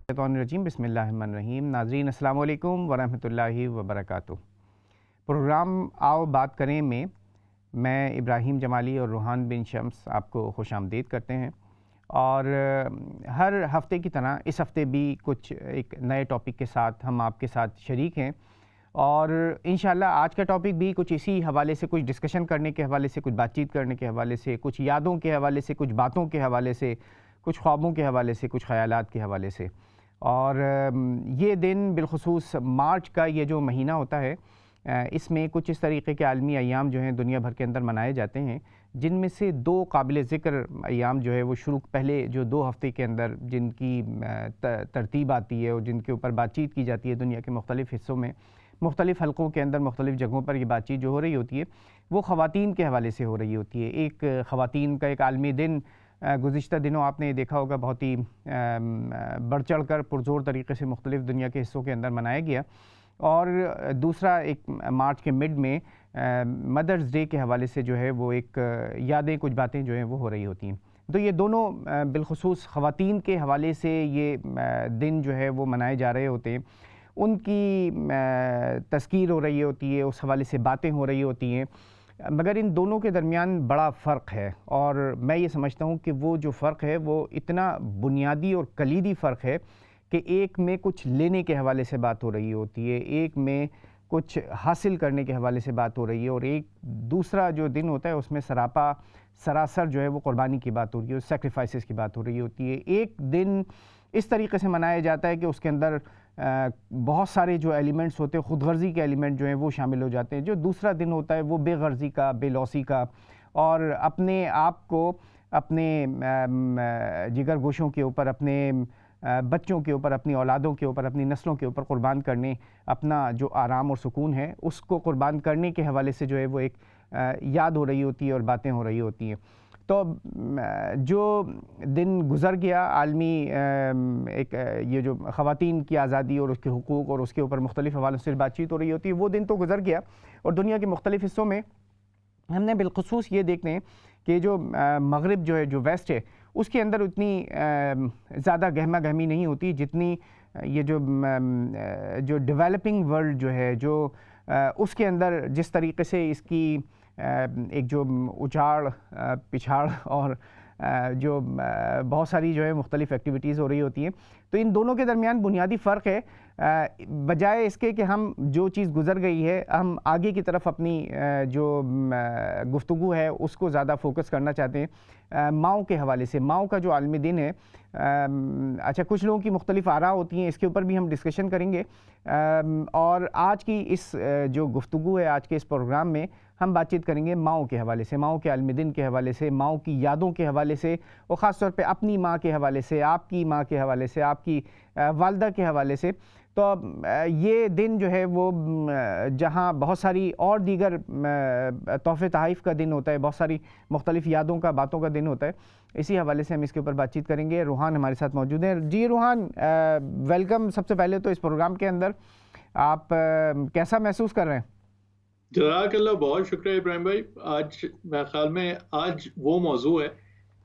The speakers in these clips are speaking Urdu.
الشیطان الرجیم بسم اللہ الرحمن الرحیم. ناظرین السلام علیکم ورحمۃ اللہ وبرکاتہ. پروگرام آؤ بات کریں میں ابراہیم جمالی اور روحان بن شمس آپ کو خوش آمدید کرتے ہیں. اور ہر ہفتے کی طرح اس ہفتے بھی کچھ ایک نئے ٹاپک کے ساتھ ہم آپ کے ساتھ شریک ہیں. اور انشاءاللہ آج کا ٹاپک بھی کچھ اسی حوالے سے، کچھ ڈسکشن کرنے کے حوالے سے، کچھ بات چیت کرنے کے حوالے سے، کچھ یادوں کے حوالے سے، کچھ باتوں کے حوالے سے، کچھ خوابوں کے حوالے سے، کچھ خیالات کے حوالے سے. اور یہ دن بالخصوص مارچ کا یہ جو مہینہ ہوتا ہے، اس میں کچھ اس طریقے کے عالمی ایام جو ہیں دنیا بھر کے اندر منائے جاتے ہیں، جن میں سے دو قابل ذکر ایام جو ہے وہ شروع پہلے جو 2 ہفتے کے اندر جن کی ترتیب آتی ہے اور جن کے اوپر بات چیت کی جاتی ہے دنیا کے مختلف حصوں میں، مختلف حلقوں کے اندر، مختلف جگہوں پر یہ بات چیت جو ہو رہی ہوتی ہے وہ خواتین کے حوالے سے ہو رہی ہوتی ہے. ایک خواتین کا ایک عالمی دن گزشتہ دنوں آپ نے دیکھا ہوگا بہت ہی بڑھ چڑھ کر پرزور طریقے سے مختلف دنیا کے حصوں کے اندر منایا گیا. اور دوسرا ایک مارچ کے مڈ میں مدرز ڈے کے حوالے سے جو ہے وہ ایک یادیں، کچھ باتیں جو ہیں وہ ہو رہی ہوتی ہیں. تو یہ دونوں بالخصوص خواتین کے حوالے سے یہ دن جو ہے وہ منائے جا رہے ہوتے ہیں، ان کی تذکیر ہو رہی ہوتی ہے، اس حوالے سے باتیں ہو رہی ہوتی ہیں. مگر ان دونوں کے درمیان بڑا فرق ہے، اور میں یہ سمجھتا ہوں کہ وہ جو فرق ہے وہ اتنا بنیادی اور کلیدی فرق ہے کہ ایک میں کچھ لینے کے حوالے سے بات ہو رہی ہوتی ہے، ایک میں کچھ حاصل کرنے کے حوالے سے بات ہو رہی ہے، اور ایک دوسرا جو دن ہوتا ہے اس میں سراسر جو ہے وہ قربانی کی بات ہو رہی ہے، سیکریفائسز کی بات ہو رہی ہوتی ہے. ایک دن اس طریقے سے منایا جاتا ہے کہ اس کے اندر بہت سارے جو ایلیمنٹس ہوتے ہیں، خود غرضی کے ایلیمنٹ جو ہیں وہ شامل ہو جاتے ہیں. جو دوسرا دن ہوتا ہے وہ بے غرضی کا، بے لوثی کا، اور اپنے آپ کو اپنے جگر گوشوں کے اوپر، اپنے بچوں کے اوپر، اپنی اولادوں کے اوپر، اپنی نسلوں کے اوپر قربان کرنے، اپنا جو آرام اور سکون ہے اس کو قربان کرنے کے حوالے سے جو ہے وہ ایک یاد ہو رہی ہوتی ہے اور باتیں ہو رہی ہوتی ہیں. تو جو دن گزر گیا عالمی ایک یہ جو خواتین کی آزادی اور اس کے حقوق اور اس کے اوپر مختلف حوالوں سے بات چیت ہو رہی ہوتی ہے، وہ دن تو گزر گیا. اور دنیا کے مختلف حصوں میں ہم نے بالخصوص یہ دیکھتے ہیں کہ جو مغرب جو ہے، جو ویسٹ ہے، اس کے اندر اتنی زیادہ گہما گہمی نہیں ہوتی جتنی یہ جو ڈیولپنگ ورلڈ جو ہے، جو اس کے اندر جس طریقے سے اس کی ایک جو اچھاڑ پچھاڑ اور جو بہت ساری جو ہے مختلف ایکٹیویٹیز ہو رہی ہوتی ہیں. تو ان دونوں کے درمیان بنیادی فرق ہے، بجائے اس کے کہ ہم جو چیز گزر گئی ہے ہم آگے کی طرف اپنی جو گفتگو ہے اس کو زیادہ فوکس کرنا چاہتے ہیں. ماؤں کے حوالے سے، ماؤں کا جو عالمی دن ہے، اچھا کچھ لوگوں کی مختلف آراء ہوتی ہیں، اس کے اوپر بھی ہم ڈسکشن کریں گے. اور آج کی اس جو گفتگو ہے، آج کے اس پروگرام میں ہم بات چیت کریں گے ماؤں کے حوالے سے، ماؤں کے عالمی دن کے حوالے سے، ماؤں کی یادوں کے حوالے سے، اور خاص طور پہ اپنی ماں کے حوالے سے، آپ کی ماں کے حوالے سے، آپ کی والدہ کے حوالے سے. تو یہ دن جو ہے وہ جہاں بہت ساری اور دیگر تحفے تحائف کا دن ہوتا ہے، بہت ساری مختلف یادوں کا، باتوں کا دن ہوتا ہے، اسی حوالے سے ہم اس کے اوپر بات چیت کریں گے. روحان ہمارے ساتھ موجود ہیں. جی روحان، ویلکم. سب سے پہلے تو اس پروگرام کے اندر آپ کیسا محسوس کر رہے ہیں؟ جزاک اللہ، بہت شکریہ ابراہیم بھائی. آج میرے خیال میں آج وہ موضوع ہے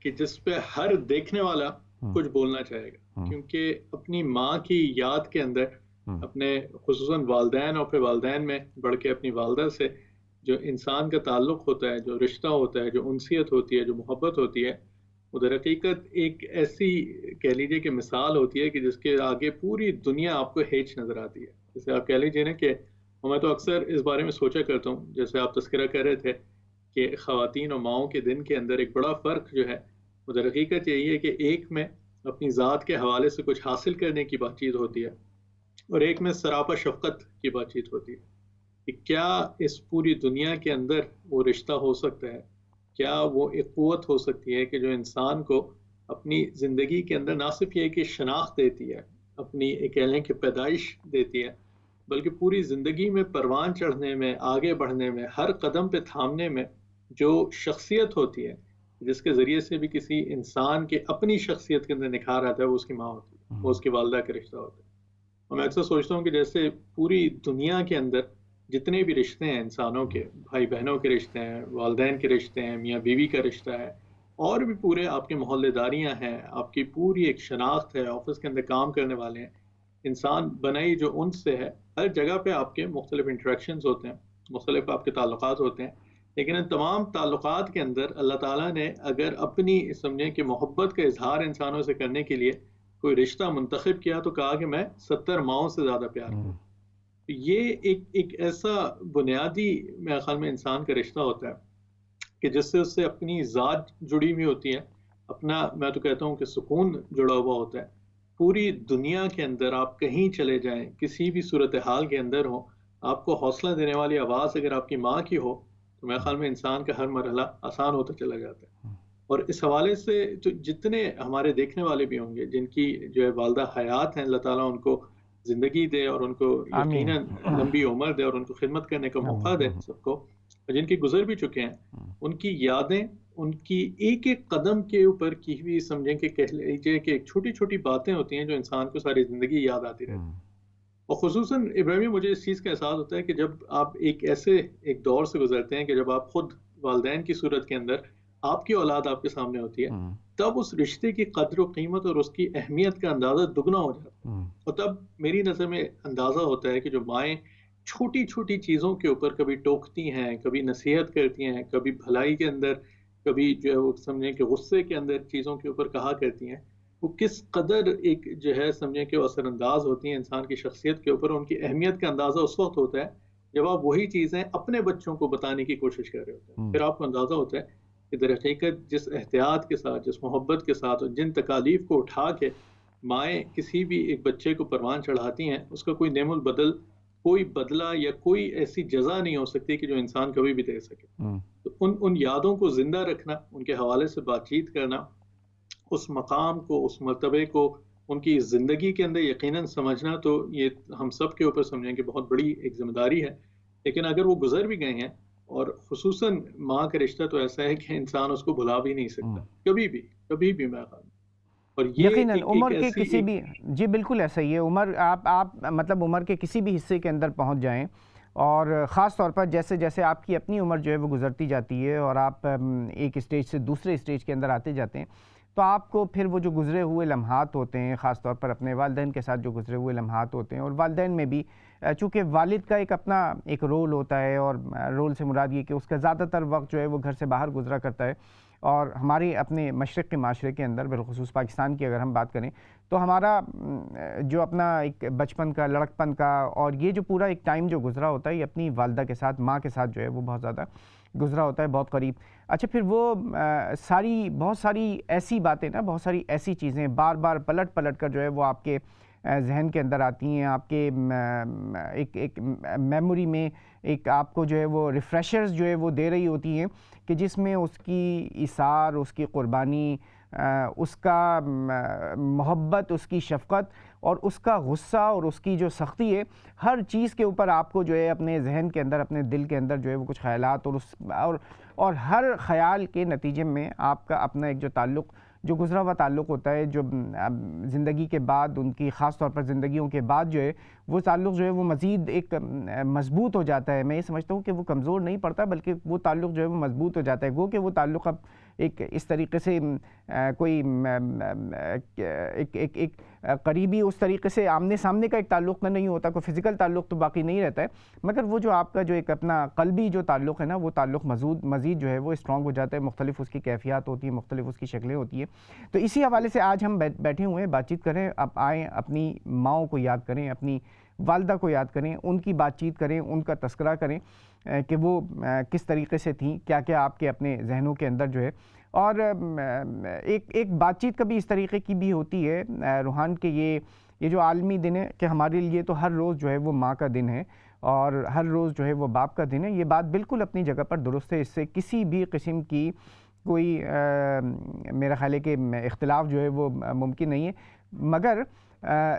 کہ جس پہ ہر دیکھنے والا کچھ بولنا چاہے گا، کیونکہ اپنی ماں کی یاد کے اندر اپنے خصوصاً والدین اور پھر والدین میں بڑھ کے اپنی والدہ سے جو انسان کا تعلق ہوتا ہے، جو رشتہ ہوتا ہے، جو انسیت ہوتی ہے، جو محبت ہوتی ہے، وہ در حقیقت ایک ایسی کہہ لیجیے کہ مثال ہوتی ہے کہ جس کے آگے پوری دنیا آپ کو ہیچ نظر آتی ہے. جیسے آپ کہہ لیجیے نا کہ میں تو اکثر اس بارے میں سوچا کرتا ہوں، جیسے آپ تذکرہ کر رہے تھے کہ خواتین اور ماؤں کے دن کے اندر ایک بڑا فرق جو ہے وہ در حقیقت یہی ہے کہ ایک میں اپنی ذات کے حوالے سے کچھ حاصل کرنے کی بات چیت ہوتی ہے، اور ایک میں سراپا شفقت کی بات چیت ہوتی ہے کہ کیا اس پوری دنیا کے اندر وہ رشتہ ہو سکتا ہے، کیا وہ ایک قوت ہو سکتی ہے کہ جو انسان کو اپنی زندگی کے اندر نہ صرف یہ کہ شناخت دیتی ہے، اپنی ایک کہہ لیں کہ پیدائش دیتی ہے، بلکہ پوری زندگی میں پروان چڑھنے میں، آگے بڑھنے میں، ہر قدم پہ تھامنے میں جو شخصیت ہوتی ہے، جس کے ذریعے سے بھی کسی انسان کے اپنی شخصیت کے اندر نکھار آتا ہے، وہ اس کی ماں ہوتی ہے، وہ اس کی والدہ کا رشتہ ہوتا ہے. اور میں اکثر سوچتا ہوں کہ جیسے پوری دنیا کے اندر جتنے بھی رشتے ہیں انسانوں کے، بھائی بہنوں کے رشتے ہیں، والدین کے رشتے ہیں، میاں بیوی کا رشتہ ہے، اور بھی پورے آپ کے محلے داریاں ہیں، آپ کی پوری ایک شناخت ہے، آفس کے اندر کام کرنے والے ہیں، انسان بنائی جو انس سے ہے، ہر جگہ پہ آپ کے مختلف انٹریکشنز ہوتے ہیں، مختلف آپ کے تعلقات ہوتے ہیں، لیکن ان تمام تعلقات کے اندر اللہ تعالیٰ نے اگر اپنی سمجھیں کہ محبت کا اظہار انسانوں سے کرنے کے لیے کوئی رشتہ منتخب کیا تو کہا کہ میں 70 ماؤں سے زیادہ پیار کروں. یہ ایک ایسا بنیادی میرے خیال میں انسان کا رشتہ ہوتا ہے کہ جس سے اس سے اپنی ذات جڑی ہوئی ہوتی ہے، اپنا میں تو کہتا ہوں کہ سکون جڑا ہوا ہوتا ہے. پوری دنیا کے اندر آپ کہیں چلے جائیں، کسی بھی صورتحال کے اندر ہوں، آپ کو حوصلہ دینے والی آواز اگر آپ کی ماں کی ہو تو میرے خیال میں انسان کا ہر مرحلہ آسان ہوتا چلا جاتا ہے. اور اس حوالے سے جو جتنے ہمارے دیکھنے والے بھی ہوں گے جن کی جو ہے والدہ حیات ہیں، اللہ تعالیٰ ان کو زندگی دے اور ان کو آمین. یقیناً لمبی عمر دے اور ان کو خدمت کرنے کا موقع دے سب کو، جن کی گزر بھی چکے ہیں، ان کی یادیں، ان کی ایک ایک قدم کے اوپر کی ہوئی سمجھیں کہ کہہ لیجیے کہ ایک چھوٹی چھوٹی باتیں ہوتی ہیں جو انسان کو ساری زندگی یاد آتی رہتی ہیں. اور خصوصاً ابراہیم مجھے اس چیز کا احساس ہوتا ہے کہ جب آپ ایک دور سے گزرتے ہیں کہ جب آپ خود والدین کی صورت کے اندر آپ کی اولاد آپ کے سامنے ہوتی ہے، تب اس رشتے کی قدر و قیمت اور اس کی اہمیت کا اندازہ دگنا ہو جاتا ہے. اور تب میری نظر میں اندازہ ہوتا ہے کہ جو مائیں چھوٹی چھوٹی چیزوں کے اوپر کبھی ٹوکتی ہیں، کبھی نصیحت کرتی ہیں، کبھی بھلائی کے اندر، کبھی جو ہے وہ سمجھیں کہ غصے کے اندر چیزوں کے اوپر کہا کرتی ہیں، وہ کس قدر ایک جو ہے سمجھیں کہ وہ اثر انداز ہوتی ہیں انسان کی شخصیت کے اوپر. ان کی اہمیت کا اندازہ اس وقت ہوتا ہے جب آپ وہی چیزیں اپنے بچوں کو بتانے کی کوشش کر رہے ہوتے ہیں. پھر آپ کو اندازہ ہوتا ہے کہ در حقیقت جس احتیاط کے ساتھ، جس محبت کے ساتھ اور جن تکالیف کو اٹھا کے مائیں کسی بھی ایک بچے کو پروان چڑھاتی ہیں، اس کا کوئی نعم البدل، کوئی بدلہ یا کوئی ایسی جزا نہیں ہو سکتی کہ جو انسان کبھی بھی دے سکے. تو ان یادوں کو زندہ رکھنا، ان کے حوالے سے بات چیت کرنا، اس مقام کو، اس مرتبے کو ان کی زندگی کے اندر یقیناً سمجھنا، تو یہ ہم سب کے اوپر سمجھیں کہ بہت بڑی ایک ذمہ داری ہے. لیکن اگر وہ گزر بھی گئے ہیں، اور خصوصاً ماں کا رشتہ تو ایسا ہے کہ انسان اس کو بھلا بھی نہیں سکتا کبھی بھی میں خیال. اور یہ یقیناً عمر کے ایسی کسی بھی، جی بالکل ایسا ہی ہے، عمر آپ مطلب عمر کے کسی بھی حصے کے اندر پہنچ جائیں، اور خاص طور پر جیسے جیسے آپ کی اپنی عمر جو ہے وہ گزرتی جاتی ہے اور آپ ایک اسٹیج سے دوسرے اسٹیج کے اندر آتے جاتے ہیں، تو آپ کو پھر وہ جو گزرے ہوئے لمحات ہوتے ہیں، خاص طور پر اپنے والدین کے ساتھ جو گزرے ہوئے لمحات ہوتے ہیں، اور والدین میں بھی چونکہ والد کا اپنا ایک رول ہوتا ہے، اور رول سے مراد یہ کہ اس کا زیادہ تر وقت جو ہے وہ گھر سے باہر گزرا کرتا ہے. اور ہمارے اپنے مشرق کے معاشرے کے اندر، بالخصوص پاکستان کی اگر ہم بات کریں، تو ہمارا جو اپنا ایک بچپن کا، لڑکپن کا، اور یہ جو پورا ایک ٹائم جو گزرا ہوتا ہے، یہ اپنی والدہ کے ساتھ، ماں کے ساتھ جو ہے وہ بہت زیادہ گزرا ہوتا ہے، بہت قریب. اچھا، پھر وہ بہت ساری ایسی باتیں نا، بہت ساری ایسی چیزیں بار بار پلٹ کر جو ہے وہ آپ کے ذہن کے اندر آتی ہیں، آپ کے ایک میموری میں ایک آپ کو جو ہے وہ ریفریشرز جو ہے وہ دے رہی ہوتی ہیں، کہ جس میں اس کی ایثار، اس کی قربانی، اس کا محبت، اس کی شفقت، اور اس کا غصہ، اور اس کی جو سختی ہے، ہر چیز کے اوپر آپ کو جو ہے اپنے ذہن کے اندر، اپنے دل کے اندر جو ہے وہ کچھ خیالات، اور ہر خیال کے نتیجے میں آپ کا اپنا ایک جو تعلق، جو گزرا ہوا تعلق ہوتا ہے، جو زندگی کے بعد ان کی، خاص طور پر زندگیوں کے بعد جو ہے وہ تعلق جو ہے وہ مزید ایک مضبوط ہو جاتا ہے. میں یہ سمجھتا ہوں کہ وہ کمزور نہیں پڑتا، بلکہ وہ تعلق جو ہے وہ مضبوط ہو جاتا ہے. گو کہ وہ تعلق اب ایک اس طریقے سے کوئی ایک قریبی، اس طریقے سے آمنے سامنے کا ایک تعلق نہیں ہوتا، کوئی فزیکل تعلق تو باقی نہیں رہتا ہے، مگر وہ جو آپ کا جو ایک اپنا قلبی جو تعلق ہے نا، وہ تعلق مزید جو ہے وہ اسٹرانگ ہو جاتا ہے. مختلف اس کی کیفیات ہوتی ہیں، مختلف اس کی شکلیں ہوتی ہیں. تو اسی حوالے سے آج ہم بیٹھے ہوئے ہیں، بات چیت کریں. اب آئیں اپنی ماؤں کو یاد کریں، اپنی والدہ کو یاد کریں، ان کی بات چیت کریں، ان کا تذکرہ کریں کہ وہ کس طریقے سے تھیں، کیا کیا آپ کے اپنے ذہنوں کے اندر جو ہے. اور ایک بات چیت کبھی اس طریقے کی بھی ہوتی ہے روحان، کہ یہ جو عالمی دن ہے، کہ ہمارے لیے تو ہر روز جو ہے وہ ماں کا دن ہے، اور ہر روز جو ہے وہ باپ کا دن ہے. یہ بات بالکل اپنی جگہ پر درست ہے، اس سے کسی بھی قسم کی کوئی میرا خیال ہے کہ اختلاف جو ہے وہ ممکن نہیں ہے. مگر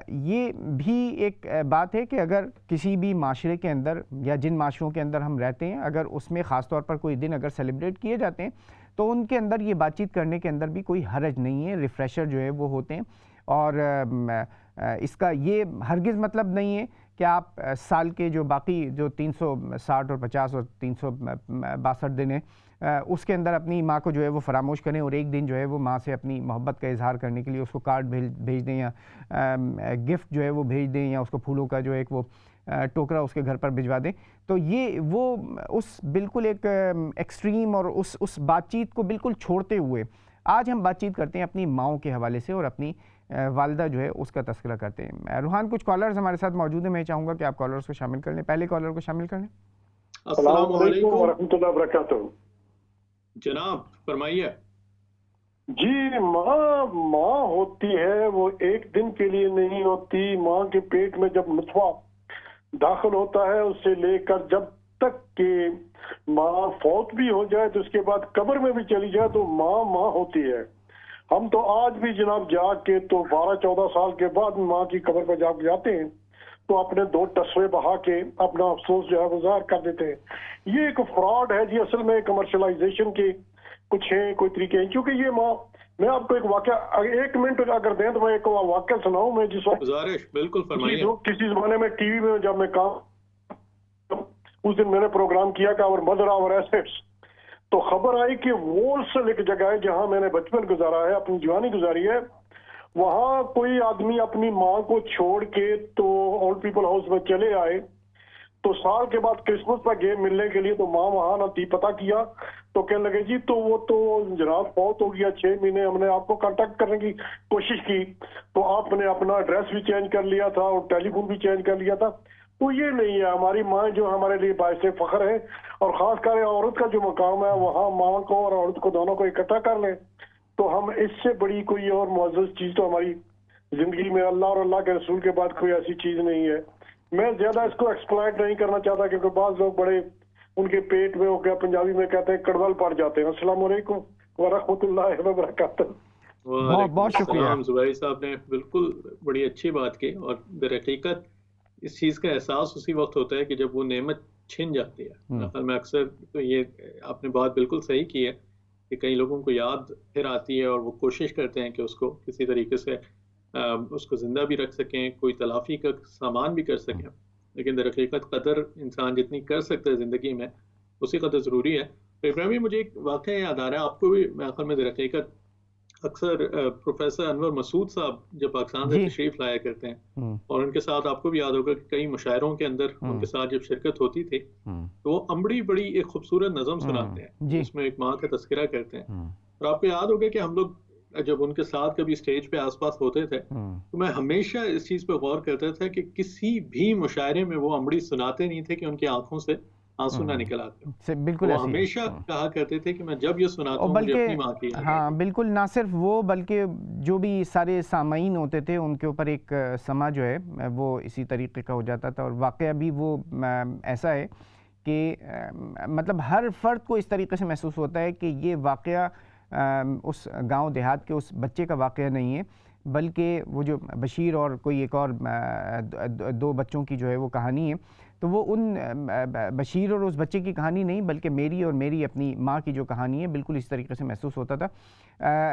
یہ بھی ایک بات ہے کہ اگر کسی بھی معاشرے کے اندر، یا جن معاشروں کے اندر ہم رہتے ہیں، اگر اس میں خاص طور پر کوئی دن اگر سیلیبریٹ کیے جاتے ہیں، تو ان کے اندر یہ بات چیت کرنے کے اندر بھی کوئی حرج نہیں ہے. ریفریشر جو ہے وہ ہوتے ہیں، اور اس کا یہ ہرگز مطلب نہیں ہے کہ آپ سال کے جو باقی جو 360 اور 50 اور 362 دن ہیں، اس کے اندر اپنی ماں کو جو ہے وہ فراموش کریں اور ایک دن جو ہے وہ ماں سے اپنی محبت کا اظہار کرنے کے لیے اس کو کارڈ بھیج دیں یا گفٹ جو ہے وہ بھیج دیں یا اس کو پھولوں کا جو ایک وہ ٹوکرا اس کے گھر پر بھجوا دیں. تو یہ وہ اس بالکل ایک ایکسٹریم اور اس بات چیت کو بالکل چھوڑتے ہوئے آج ہم بات چیت کرتے ہیں اپنی ماؤں کے حوالے سے اور اپنی والدہ جو ہے اس کا تذکرہ کرتے ہیں. روحان, کچھ کالرز ہمارے ساتھ موجود ہیں, میں چاہوں گا کہ آپ کالرز کو شامل کر لیں. پہلے کالر کو شامل کر لیں. السلام علیکم ورحمۃ اللہ وبرکاتہ. جناب فرمائیے. جی, ماں ہوتی ہے وہ ایک دن کے لیے نہیں ہوتی. ماں کے پیٹ میں جب نطفہ داخل ہوتا ہے اس سے لے کر جب تک کہ ماں فوت بھی ہو جائے تو اس کے بعد قبر میں بھی چلی جائے تو ماں ہوتی ہے. ہم تو آج بھی جناب جاگ کے تو 12-14 سال کے بعد ماں کی قبر پہ جاگ جاتے ہیں تو اپنے 2 ٹسوے بہا کے اپنا افسوس جو ہے وہ ظاہر کر دیتے ہیں. یہ ایک فراڈ ہے جی. اصل میں کمرشلائزیشن کے کچھ ہیں, کوئی طریقے ہیں. کیونکہ یہ ماں, میں آپ کو ایک واقعہ 1 منٹ اگر دیں تو میں ایک واقعہ سناؤں. میں جس وقت بالکل فرمائیے. کسی زمانے میں ٹی وی میں جب میں کام, اس دن میں نے پروگرام کیا کہ اور مدر آور ایسٹس, تو خبر آئی کہ وولسل ایک جگہ ہے جہاں میں نے بچپن گزارا ہے, اپنی جوانی گزاری ہے, وہاں کوئی آدمی اپنی ماں کو چھوڑ کے تو اولڈ پیپل ہاؤس میں چلے آئے. تو سال کے بعد کرسمس پر گئے ملنے کے لیے, تو ماں وہاں نہ تھی. پتہ کیا تو کہنے لگے جی تو وہ تو جناب فوت ہو گیا 6 مہینے, ہم نے آپ کو کانٹیکٹ کرنے کی کوشش کی تو آپ نے اپنا ایڈریس بھی چینج کر لیا تھا اور ٹیلی فون بھی چینج کر لیا تھا. تو یہ نہیں ہے. ہماری ماں جو ہمارے لیے باعث فخر ہے, اور خاص کر عورت کا جو مقام ہے وہاں ماں کو اور عورت کو دونوں کو اکٹھا کر لیں تو ہم اس سے بڑی کوئی اور معزز چیز تو ہماری زندگی میں اللہ اور اللہ کے رسول کے بعد کوئی ایسی چیز نہیں ہے. میں زیادہ اس کو ایکسپلائٹ نہیں کرنا چاہتا کیونکہ بعض لوگ بڑے ان کے پیٹ میں ہو گیا, پنجابی میں کہتے ہیں کڑول پڑ جاتے ہیں. السلام علیکم ورحمۃ اللہ وبرکاتہ. بہت شکریہ. زبیر صاحب نے بالکل بڑی اچھی بات کی, اور در حقیقت اس چیز کا احساس اسی وقت ہوتا ہے کہ جب وہ نعمت چھن جاتی ہے. میں اکثر تو یہ آپ نے بات بالکل صحیح کی ہے کہ کئی لوگوں کو یاد پھر آتی ہے اور وہ کوشش کرتے ہیں کہ اس کو کسی طریقے سے اس کو زندہ بھی رکھ سکیں, کوئی تلافی کا سامان بھی کر سکیں, لیکن در حقیقت قدر انسان جتنی کر سکتا ہے زندگی میں اسی قدر ضروری ہے. ابراہیم, مجھے ایک واقعہ یاد آ رہا ہے, آپ کو بھی میں آخر میں در حقیقت اکثر پروفیسر انور مسعود صاحب جب پاکستان سے تشریف لایا کرتے ہیں اور ان کے ساتھ آپ کو بھی یاد ہوگا کہ کئی مشاعروں کے اندر ان کے ساتھ جب شرکت ہوتی تھی تو وہ امبڑی بڑی ایک خوبصورت نظم سناتے ہیں جس میں ایک ماں کا تذکرہ کرتے ہیں. اور آپ کو یاد ہوگا کہ ہم لوگ جب ان کے ساتھ کبھی اسٹیج پہ آس پاس ہوتے تھے تو میں ہمیشہ اس چیز پہ غور کرتا تھا کہ کسی بھی مشاعرے میں وہ امبڑی سناتے نہیں تھے کہ ان کی آنکھوں سے آنسو نہ نکل آتے. بالکل وہ ہمیشہ کہا کرتے تھے کہ میں جب یہ سناتا ہوں مجھے اپنی ماں کی. ہاں بالکل, نہ صرف وہ بلکہ جو بھی سارے سامعین ہوتے تھے ان کے اوپر ایک سما جو ہے وہ اسی طریقے کا ہو جاتا تھا. اور واقعہ بھی وہ ایسا ہے کہ مطلب ہر فرد کو اس طریقے سے محسوس ہوتا ہے کہ یہ واقعہ اس گاؤں دیہات کے اس بچے کا واقعہ نہیں ہے, بلکہ وہ جو بشیر اور کوئی ایک اور 2 بچوں کی جو ہے وہ کہانی ہے, تو وہ ان بشیر اور اس بچے کی کہانی نہیں بلکہ میری اور میری اپنی ماں کی جو کہانی ہے, بالکل اس طریقے سے محسوس ہوتا تھا.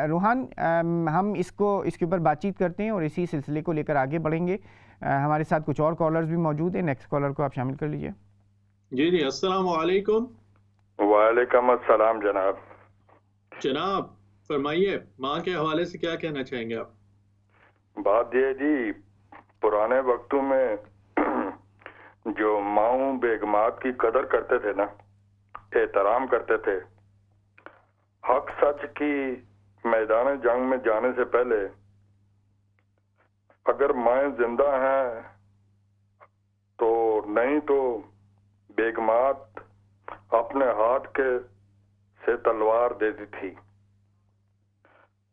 روحان, ہم اس کے اوپر بات چیت کرتے ہیں اور اسی سلسلے کو لے کر آگے بڑھیں گے. ہمارے ساتھ کچھ اور کالرز بھی موجود ہیں, نیکسٹ کالر کو آپ شامل کر لیجئے. جی السلام علیکم. وعلیکم السلام جناب فرمائیے, ماں کے حوالے سے کیا کہنا چاہیں گے آپ؟ بات یہ جی, پرانے وقتوں میں جو ماؤں بیگمات کی قدر کرتے تھے نا, احترام کرتے تھے, حق سچ کی میدان جنگ میں جانے سے پہلے اگر مائیں زندہ ہیں تو نہیں تو بیگمات اپنے ہاتھ کے سے تلوار دیتی تھی.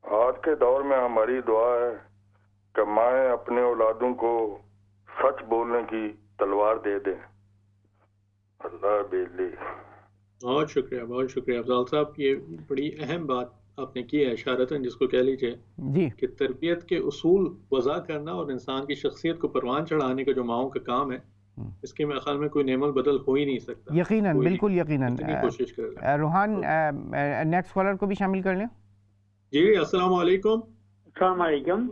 آج کے دور میں ہماری دعا ہے کہ مائیں اپنے اولادوں کو سچ بولنے کی تلوار دے دیں. اللہ بیلی. بہت شکریہ افضال صاحب, یہ بڑی اہم بات آپ نے کی ہے اشارتاً جس کو کہہ لیجیے جی کہ تربیت کے اصول وضع کرنا اور انسان کی شخصیت کو پروان چڑھانے کا جو ماؤں کا کام ہے, اس کے میرے خیال میں کوئی نعمت بدل ہو ہی نہیں سکتا. یقیناً, بالکل یقیناً. کوشش کر رہے ہیں. روحان, نیکسٹ کالر کو بھی شامل کر لیں. جی السلام علیکم. السلام علیکم.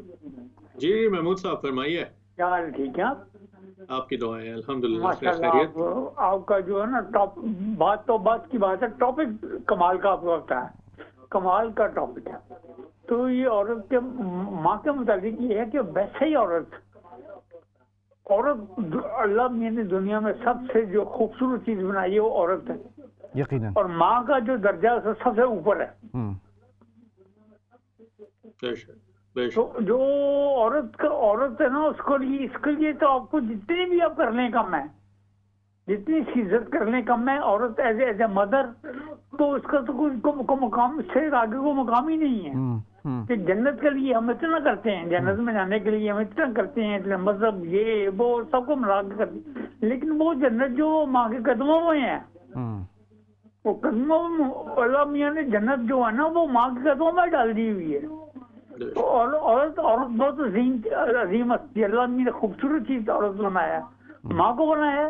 جی محمود صاحب فرمائیے. کیا حال ٹھیک ہے آپ؟ آپ کی دعائیں الحمدللہ ماشاءاللہ. خیریت. آپ کا جو ہے نا بات کی بات ہے، ٹاپک کمال کا آپ کا ہوتا ہے، کمال کا ٹاپک ہے. تو یہ عورت کے ماں کے متعلق یہ ہے کہ ویسے ہی عورت اللہ نے دنیا میں سب سے جو خوبصورت چیز بنائی ہے وہ عورت ہے یقیناً، اور ماں کا جو درجہ ہے سب سے اوپر ہے. بے شک بے تو شک. جو عورت ہے نا اس کے لیے تو آپ کو جتنے بھی آپ کر لیں کم ہے، جتنی سی عزت کر لیں کم ہے. عورت ایز اے مدر تو اس کا تو کوئی مقام سے آگے کو مقام ہی نہیں ہے کہ جنت کے لیے ہم اتنا کرتے ہیں، جنت میں جانے کے لیے ہم اتنا کرتے ہیں، مذہب یہ وہ سب کو ملا کے کرتے ہیں، لیکن وہ جنت جو ماں کے قدموں میں ہے، وہ قدموں میں اللہ میاں نے جنت جو ہے نا وہ ماں کے قدموں میں ڈال دی ہوئی ہے. اور عورت بہت عظیم ہستی ہے. اللہ میاں نے خوبصورت چیز عورت بنایا، ماں کو بنایا.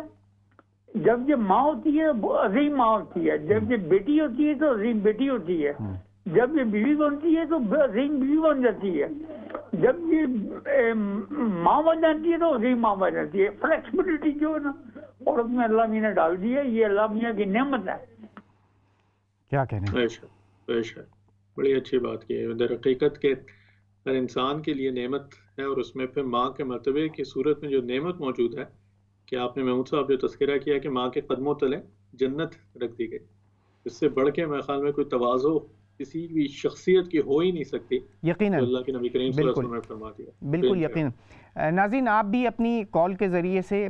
جب یہ ماں ہوتی ہے عظیم ماں ہوتی ہے، جب یہ بیٹی ہوتی ہے تو عظیم بیٹی ہوتی ہے، جب یہ بیوی بنتی ہے تو عظیم بیوی بن جاتی ہے، جب یہ ماں بن جاتی ہے تو عظیم ماں بن جاتی ہے. فلیکسیبلٹی جو ہے نا عورت میں اللہ میاں نے ڈال دی ہے، یہ اللہ میاں کی نعمت ہے. کیا کہنے. بے شک بے شک. بڑی اچھی بات کی ہے. در حقیقت کے ہر انسان کے لیے نعمت ہے، اور اس میں پھر ماں کے مرتبے کی صورت میں جو نعمت موجود ہے کہ آپ نے محمود صاحب جو تذکرہ کیا کہ ماں کے قدموں تلے جنت رکھ دی گئی، اس سے بڑھ کے میرے خیال میں کوئی تواضع کسی بھی شخصیت کی ہو ہی نہیں سکتی. یقیناً، اللہ کے نبی کریم صلی اللہ علیہ وسلم نے فرما دیا. بالکل یقیناً. ناظرین، آپ بھی اپنی کال کے ذریعے سے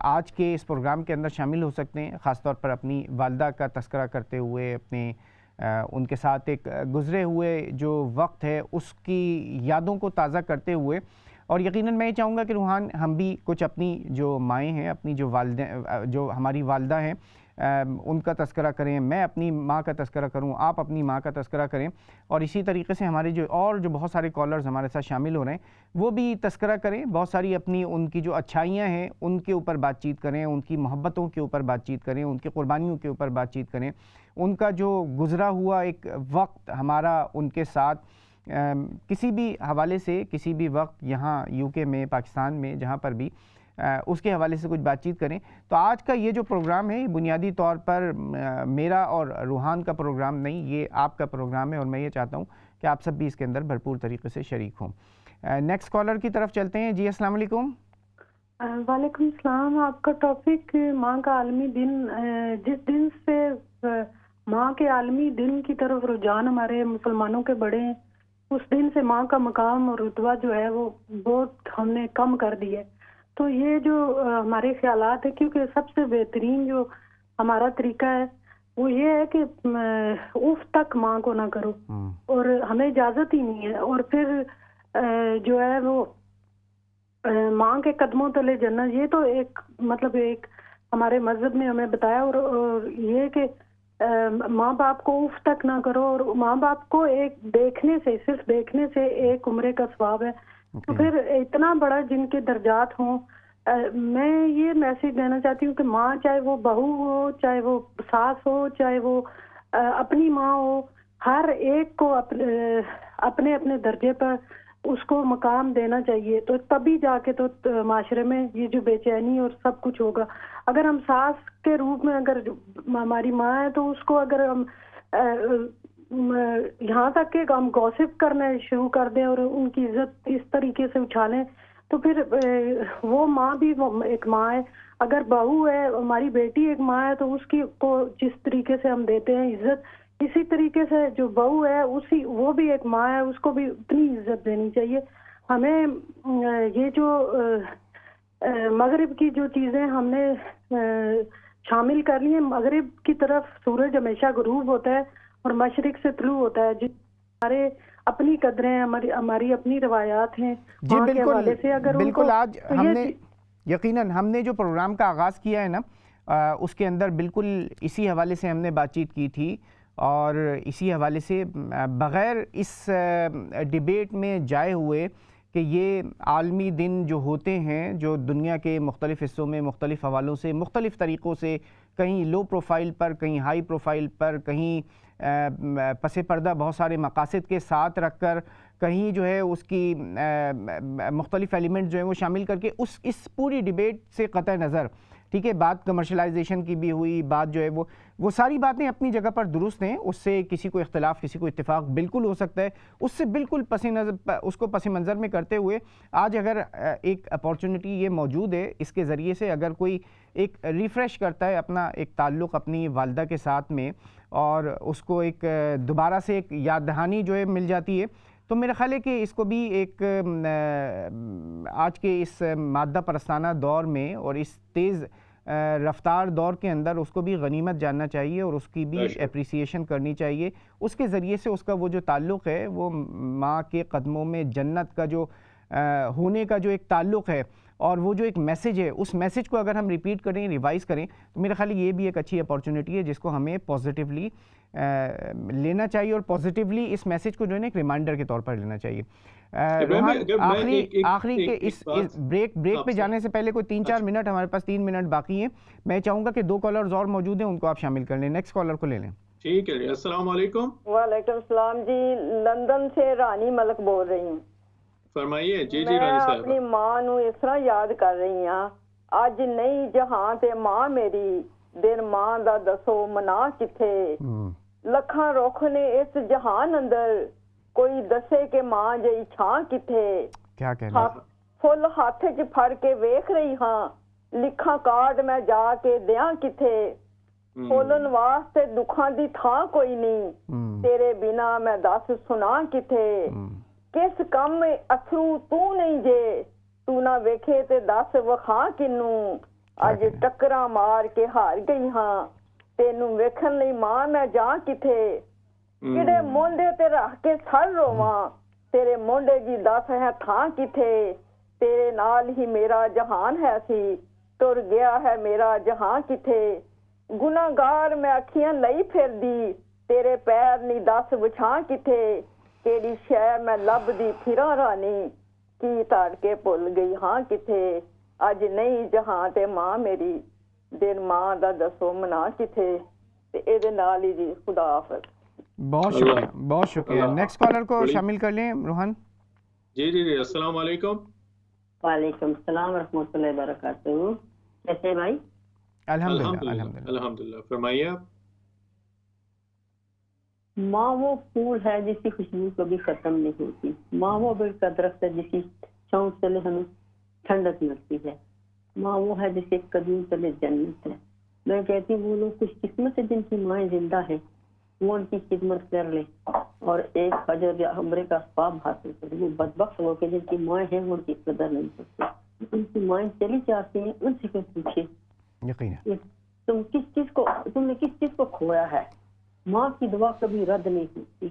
آج کے اس پروگرام کے اندر شامل ہو سکتے ہیں، خاص طور پر اپنی والدہ کا تذکرہ کرتے ہوئے، اپنے ان کے ساتھ ایک گزرے ہوئے جو وقت ہے اس کی یادوں کو تازہ کرتے ہوئے. اور یقیناً میں یہ چاہوں گا کہ روحان ہم بھی کچھ اپنی جو مائیں ہیں، اپنی جو ہماری والدہ ہیں ان کا تذکرہ کریں، میں اپنی ماں کا تذکرہ کروں، آپ اپنی ماں کا تذکرہ کریں، اور اسی طریقے سے ہمارے جو بہت سارے کالرز ہمارے ساتھ شامل ہو رہے ہیں وہ بھی تذکرہ کریں. بہت ساری اپنی ان کی جو اچھائیاں ہیں ان کے اوپر بات چیت کریں، ان کی محبتوں کے اوپر بات چیت کریں، ان کی قربانیوں کے اوپر بات چیت کریں، ان کا جو گزرا ہوا ایک وقت ہمارا ان کے ساتھ کسی بھی حوالے سے، کسی بھی وقت یہاں یو کے میں، پاکستان میں، جہاں پر بھی اس کے حوالے سے کچھ بات چیت کریں. تو آج کا یہ جو پروگرام ہے بنیادی طور پر میرا اور روحان کا پروگرام نہیں، یہ آپ کا پروگرام ہے، اور میں یہ چاہتا ہوں کہ آپ سب بھی اس کے اندر بھرپور طریقے سے شریک ہوں. نیکسٹ کالر کی طرف چلتے ہیں. جی السلام علیکم. وعلیکم السلام. آپ کا ٹاپک ماں کا عالمی دن، جس دن سے ماں کے عالمی دن کی طرف رجحان ہمارے مسلمانوں کے بڑھے ہیں، اس دن سے ماں کا مقام اور رتبہ جو ہے وہ بہت ہم نے کم کر دی ہے. تو یہ جو ہمارے خیالات ہے، کیونکہ سب سے بہترین جو ہمارا طریقہ ہے وہ یہ ہے کہ اف تک ماں کو نہ کرو، اور ہمیں اجازت ہی نہیں ہے. اور پھر جو ہے وہ ماں کے قدموں تلے جنت، یہ تو ایک مطلب ایک ہمارے مذہب نے ہمیں بتایا. اور یہ کہ ماں باپ کو اف تک نہ کرو، اور ماں باپ کو ایک دیکھنے سے، صرف دیکھنے سے ایک عمرے کا ثواب ہے. تو پھر اتنا بڑا جن کے درجات ہوں. میں یہ میسج دینا چاہتی ہوں کہ ماں چاہے وہ بہو ہو، چاہے وہ ساس ہو، چاہے وہ اپنی ماں ہو، ہر ایک کو اپنے اپنے درجے پر اس کو مقام دینا چاہیے. تو تبھی جا کے تو معاشرے میں یہ جو بے چینی اور سب کچھ ہوگا. اگر ہم ساس کے روپ میں اگر ہماری ماں ہے تو اس کو اگر ہم یہاں تک کہ ہم گوسپ کرنا شروع کر دیں اور ان کی عزت اس طریقے سے اچھالیں، تو پھر وہ ماں بھی ایک ماں ہے. اگر بہو ہے، ہماری بیٹی ایک ماں ہے، تو اس کی کو جس طریقے سے ہم دیتے ہیں عزت، اسی طریقے سے جو بہو ہے وہ بھی ایک ماں ہے، اس کو بھی اتنی عزت دینی چاہیے. ہمیں یہ جو مغرب کی جو چیزیں ہم نے شامل کر لی ہیں، مغرب کی طرف سورج ہمیشہ غروب ہوتا ہے اور مشرق سے طلوع ہوتا ہے. جس ہمارے اپنی قدریں، ہماری اپنی روایات ہیں. جی بالکل. آج ہم نے یقیناً ہم نے جو پروگرام کا آغاز کیا ہے نا، اس کے اندر بالکل اسی حوالے سے ہم نے بات چیت کی تھی، اور اسی حوالے سے بغیر اس ڈیبیٹ میں جائے ہوئے کہ یہ عالمی دن جو ہوتے ہیں، جو دنیا کے مختلف حصوں میں مختلف حوالوں سے، مختلف طریقوں سے، کہیں لو پروفائل پر، کہیں ہائی پروفائل پر، کہیں پس پردہ بہت سارے مقاصد کے ساتھ رکھ کر، کہیں جو ہے اس کی مختلف ایلیمنٹ جو ہیں وہ شامل کر کے اس پوری ڈیبیٹ سے قطع نظر، ٹھیک ہے، بات کمرشلائزیشن کی بھی ہوئی، بات جو ہے وہ ساری باتیں اپنی جگہ پر درست ہیں، اس سے کسی کو اختلاف کسی کو اتفاق بالکل ہو سکتا ہے، اس سے بالکل اس کو پس منظر میں کرتے ہوئے آج اگر ایک اپارچونٹی یہ موجود ہے، اس کے ذریعے سے اگر کوئی ایک ریفریش کرتا ہے اپنا ایک تعلق اپنی والدہ کے ساتھ میں، اور اس کو ایک دوبارہ سے ایک یاد دہانی جو ہے مل جاتی ہے، تو میرا خیال ہے کہ اس کو بھی ایک آج کے اس مادہ پرستانہ دور میں اور اس تیز رفتار دور کے اندر اس کو بھی غنیمت جاننا چاہیے اور اس کی بھی اپریسیشن کرنی چاہیے. اس کے ذریعے سے اس کا وہ جو تعلق ہے وہ ماں کے قدموں میں جنت کا جو ہونے کا جو ایک تعلق ہے اور وہ جو ایک میسیج ہے، اس میسیج کو اگر ہم ریپیٹ کریں، ریوائز کریں، تو میرا خیال یہ بھی ایک اچھی اپارچونٹی ہے جس کو ہمیں پازیٹیولی لینا چاہیے اور پازیٹیولی اس میسیج کو جو ہے نا ایک ریمائنڈر کے طور پر لینا چاہیے. آخری کے اس بریک پہ جانے سے پہلے کوئی 3-4 منٹ، ہمارے پاس 3 منٹ باقی ہیں، میں چاہوں گا کہ 2 کالرز اور موجود ہیں، ان کو آپ شامل کر لیں. نیکسٹ کالر کو لے لیں. ٹھیک ہے جی، السلام علیکم. وعلیکم السلام جی، لندن سے رانی ملک بول رہی ہوں. فرمائیے. جی جی رانی صاحب. میں اپنی ماں نو اس طرح یاد کر رہی ہاں، اج نہیں جہاں تے ماں میری، دن ماں دا دسو منا کتھے، لکھاں رخ نے اس جہان اندر، کوئی دسے کہ ماں جئی چھاں کتھے. کیا کہنا، فل ہاتھ چ پھڑ کے ویکھ رہی ہاں، لکھاں کارڈ میں جا کے دیاں کتھے، کھولن واسطے دکھاں دی تھاں کوئی نہیں، تیرے بنا میں دس سنا کتھے، کس کم اتھرو تو نہیں جے، تو نہ ویکھے تے دس وکھاں کنوں، اج ٹکراں مار کے ہار گئی ہاں، تینوں ویکھن لئی ماں میں جاں کتھے، کڑے مونڈے تے رکھ کے سر رواں، تیرے مونڈے جی دس ہے تھاں کتھے، تیرے نال ہی میرا جہان ہے سی، ٹر گیا ہے میرا جہاں کتھے، گناہگار میں اکھیاں لئی پھر دی، تیرے پیر نہیں دس وچھاں کتھے، کیڑی شے میں لب دی پھراں رانی، کی تاڑ کے بھول گئی ہاں کتھے، اج نہیں جہاں تے ماں میری، دن ماں دا دسو منا کتھے. تے اے دے نال ہی جی خدا حافظ. بہت شکریہ، بہت شکریہ. نیکسٹ کالر کو شامل کر لیں. روحان. جی جی جی، السلام علیکم. وعلیکم السلام ورحمۃ اللہ وبرکاتہ. کیسے بھائی؟ الحمدللہ. فرمائیے آپ. ماں وہ پھول ہے جس کی خوشبو کبھی ختم نہیں ہوتی، ماں وہ بیل کا درخت ہے جس کی چھاؤں تلے ہمیں ٹھنڈک ملتی ہے، ماں وہ ہے جس کے قدم تلے جنت ہے. میں کہتی ہوں وہ لوگ خوش قسمت ہے جن کی مائیں زندہ ہے، وہ ان کی خدمت کر لے اور ایک حجر یا عمرے کا ثواب حاصل کرے. وہ بدبخت لوگ ہیں جن کی مائیں ہیں وہ ان کی قدر نہیں کرتے، ان کی مائیں چلی جاتی ہیں، ان سے کوئی پوچھے تم نے کس چیز کو کھویا ہے. ماں کی دعا کبھی رد نہیں ہوتی.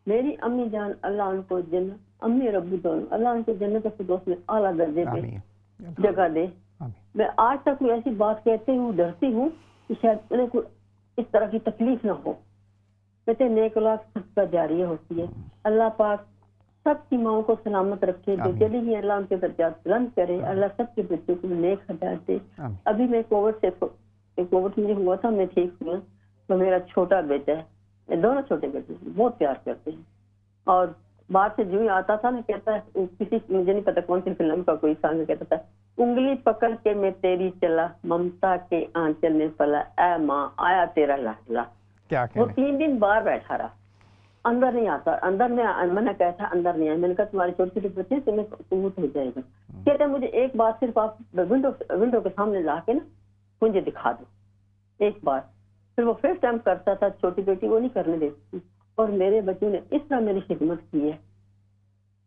میری امی جان اللہ ان کو جنت، امی اور ابو دونوں اللہ ان کو جنت الفردوس میں اعلیٰ درجے پہ جگہ دے. میں آج تک کوئی ایسی بات کہتے ہوں ڈرتی ہوں کہ شاید انہیں کوئی اس طرح کی تکلیف نہ ہو. کہتے نیک اولاد سب کا جاریہ ہوتی ہے. اللہ پاک سب کی ماؤں کو سلامت رکھے، جو چلی گئی اللہ ان کے درجات بلند کرے، اللہ سب کے بچوں کو نیک ہدایت دے. ابھی میں کووڈ مجھے ہوا تھا، میں ٹھیک ہوا تو میرا چھوٹا بیٹا ہے، دونوں چھوٹے بیٹے بہت پیار کرتے ہیں، اور باہر سے جو ہی آتا تھا نا کہتا ہے، کسی مجھے نہیں پتا کون سی فلم کا کوئی سانگ کہتا تھا، انگلی پکڑ کے میں تیری چلا، ممتا کے آنچل میں پلا، اے ماں آیا تیرا لاڈلا. وہ 3 دن باہر بیٹھا رہا، اندر نہیں آتا. اندر میں نے کہا تھا اندر نہیں آیا. میں نے کہا تمہارے چھوٹے چھوٹے بچے تو میں قوت ہو جائے گا. کہتے مجھے ایک بات صرف آپ ونڈو کے سامنے لا کے نا مجھے دکھا دو ایک بات. پھر وہ فرسٹ ٹائم کرتا تھا، چھوٹی بیٹی وہ نہیں کرنے دیتی. اور میرے بچوں نے اس طرح میری خدمت کی ہے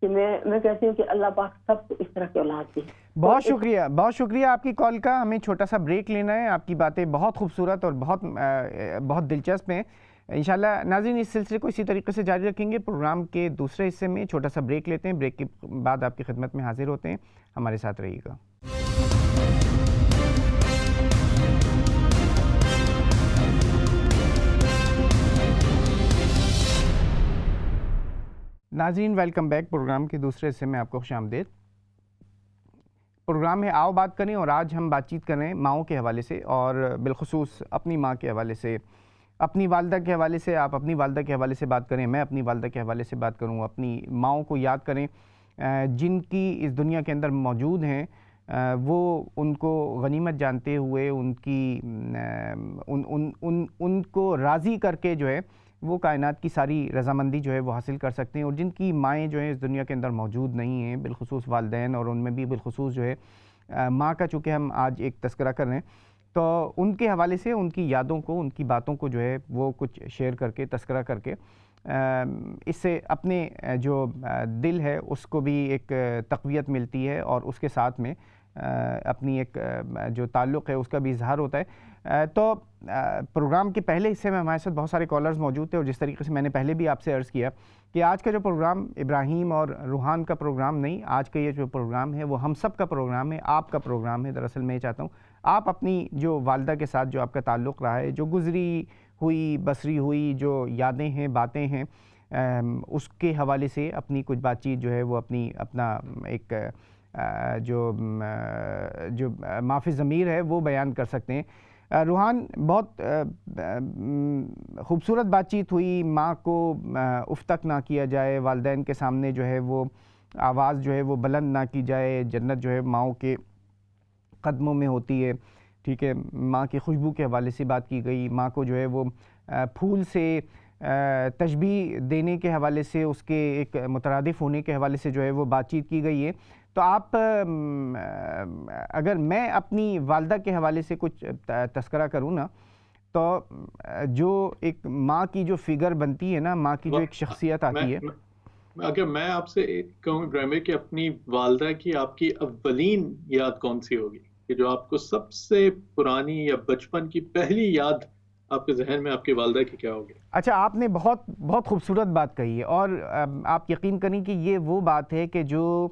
کہ میں کہتی ہوں کہ اللہ پاک سب کو اس طرح کی اولاد دے. بہت شکریہ، بہت شکریہ آپ کی کال کا. ہمیں چھوٹا سا بریک لینا ہے. آپ کی باتیں بہت خوبصورت اور بہت دلچسپ ہیں. انشاءاللہ ناظرین اس سلسلے کو اسی طریقے سے جاری رکھیں گے. پروگرام کے دوسرے حصے میں چھوٹا سا بریک لیتے ہیں. بریک کے بعد آپ کی خدمت میں حاضر ہوتے ہیں. ہمارے ساتھ رہیے گا. ناظرین ویلکم بیک. پروگرام کے دوسرے حصے میں آپ کو خوش آمدید. پروگرام ہے آؤ بات کریں، اور آج ہم بات چیت کر رہے ہیں ماؤں کے حوالے سے، اور بالخصوص اپنی ماں کے حوالے سے. اپنی والدہ کے حوالے سے آپ اپنی والدہ کے حوالے سے بات کریں، میں اپنی والدہ کے حوالے سے بات کروں، اپنی ماؤں کو یاد کریں جن کی اس دنیا کے اندر موجود ہیں، وہ ان کو غنیمت جانتے ہوئے ان کی ان کو راضی کر کے جو ہے وہ کائنات کی ساری رضامندی جو ہے وہ حاصل کر سکتے ہیں، اور جن کی مائیں جو ہیں اس دنیا کے اندر موجود نہیں ہیں، بالخصوص والدین، اور ان میں بھی بالخصوص جو ہے ماں کا چونکہ ہم آج ایک تذکرہ کر رہے ہیں، تو ان کے حوالے سے ان کی یادوں کو، ان کی باتوں کو جو ہے وہ کچھ شیئر کر کے، تذکرہ کر کے، اس سے اپنے جو دل ہے اس کو بھی ایک تقویت ملتی ہے، اور اس کے ساتھ میں اپنی ایک جو تعلق ہے اس کا بھی اظہار ہوتا ہے۔ تو پروگرام کے پہلے حصے میں ہمارے ساتھ بہت سارے کالرز موجود تھے، اور جس طریقے سے میں نے پہلے بھی آپ سے عرض کیا کہ آج کا جو پروگرام ابراہیم اور روحان کا پروگرام نہیں، آج کا یہ جو پروگرام ہے وہ ہم سب کا پروگرام ہے، آپ کا پروگرام ہے۔ دراصل میں یہ چاہتا ہوں آپ اپنی جو والدہ کے ساتھ جو آپ کا تعلق رہا ہے، جو گزری ہوئی بسری ہوئی جو یادیں ہیں، باتیں ہیں، اس کے حوالے سے اپنی کچھ بات چیت جو ہے وہ اپنا ایک جو معافی ضمیر ہے وہ بیان کر سکتے ہیں۔ روحان، بہت خوبصورت بات چیت ہوئی، ماں کو اف تک نہ کیا جائے، والدین کے سامنے جو ہے وہ آواز جو ہے وہ بلند نہ کی جائے، جنت جو ہے ماؤں کے قدموں میں ہوتی ہے، ٹھیک ہے، ماں کی خوشبو کے حوالے سے بات کی گئی، ماں کو جو ہے وہ پھول سے تشبیہ دینے کے حوالے سے، اس کے ایک مترادف ہونے کے حوالے سے جو ہے وہ بات چیت کی گئی ہے۔ تو آپ اگر میں اپنی والدہ کے حوالے سے کچھ تذکرہ کروں نا، تو جو ایک ماں کی جو فگر بنتی ہے نا، ماں کی جو ایک شخصیت آتی ہے، اگر میں آپ سے کہوں ابراہیم بھائی کہ اپنی والدہ کی آپ کی اولین یاد کون سی ہوگی، کہ جو آپ کو سب سے پرانی یا بچپن کی پہلی یاد آپ کے ذہن میں آپ کی والدہ کی کیا ہوگی؟ اچھا، آپ نے بہت بہت خوبصورت بات کہی ہے، اور آپ یقین کریں کہ یہ وہ بات ہے کہ جو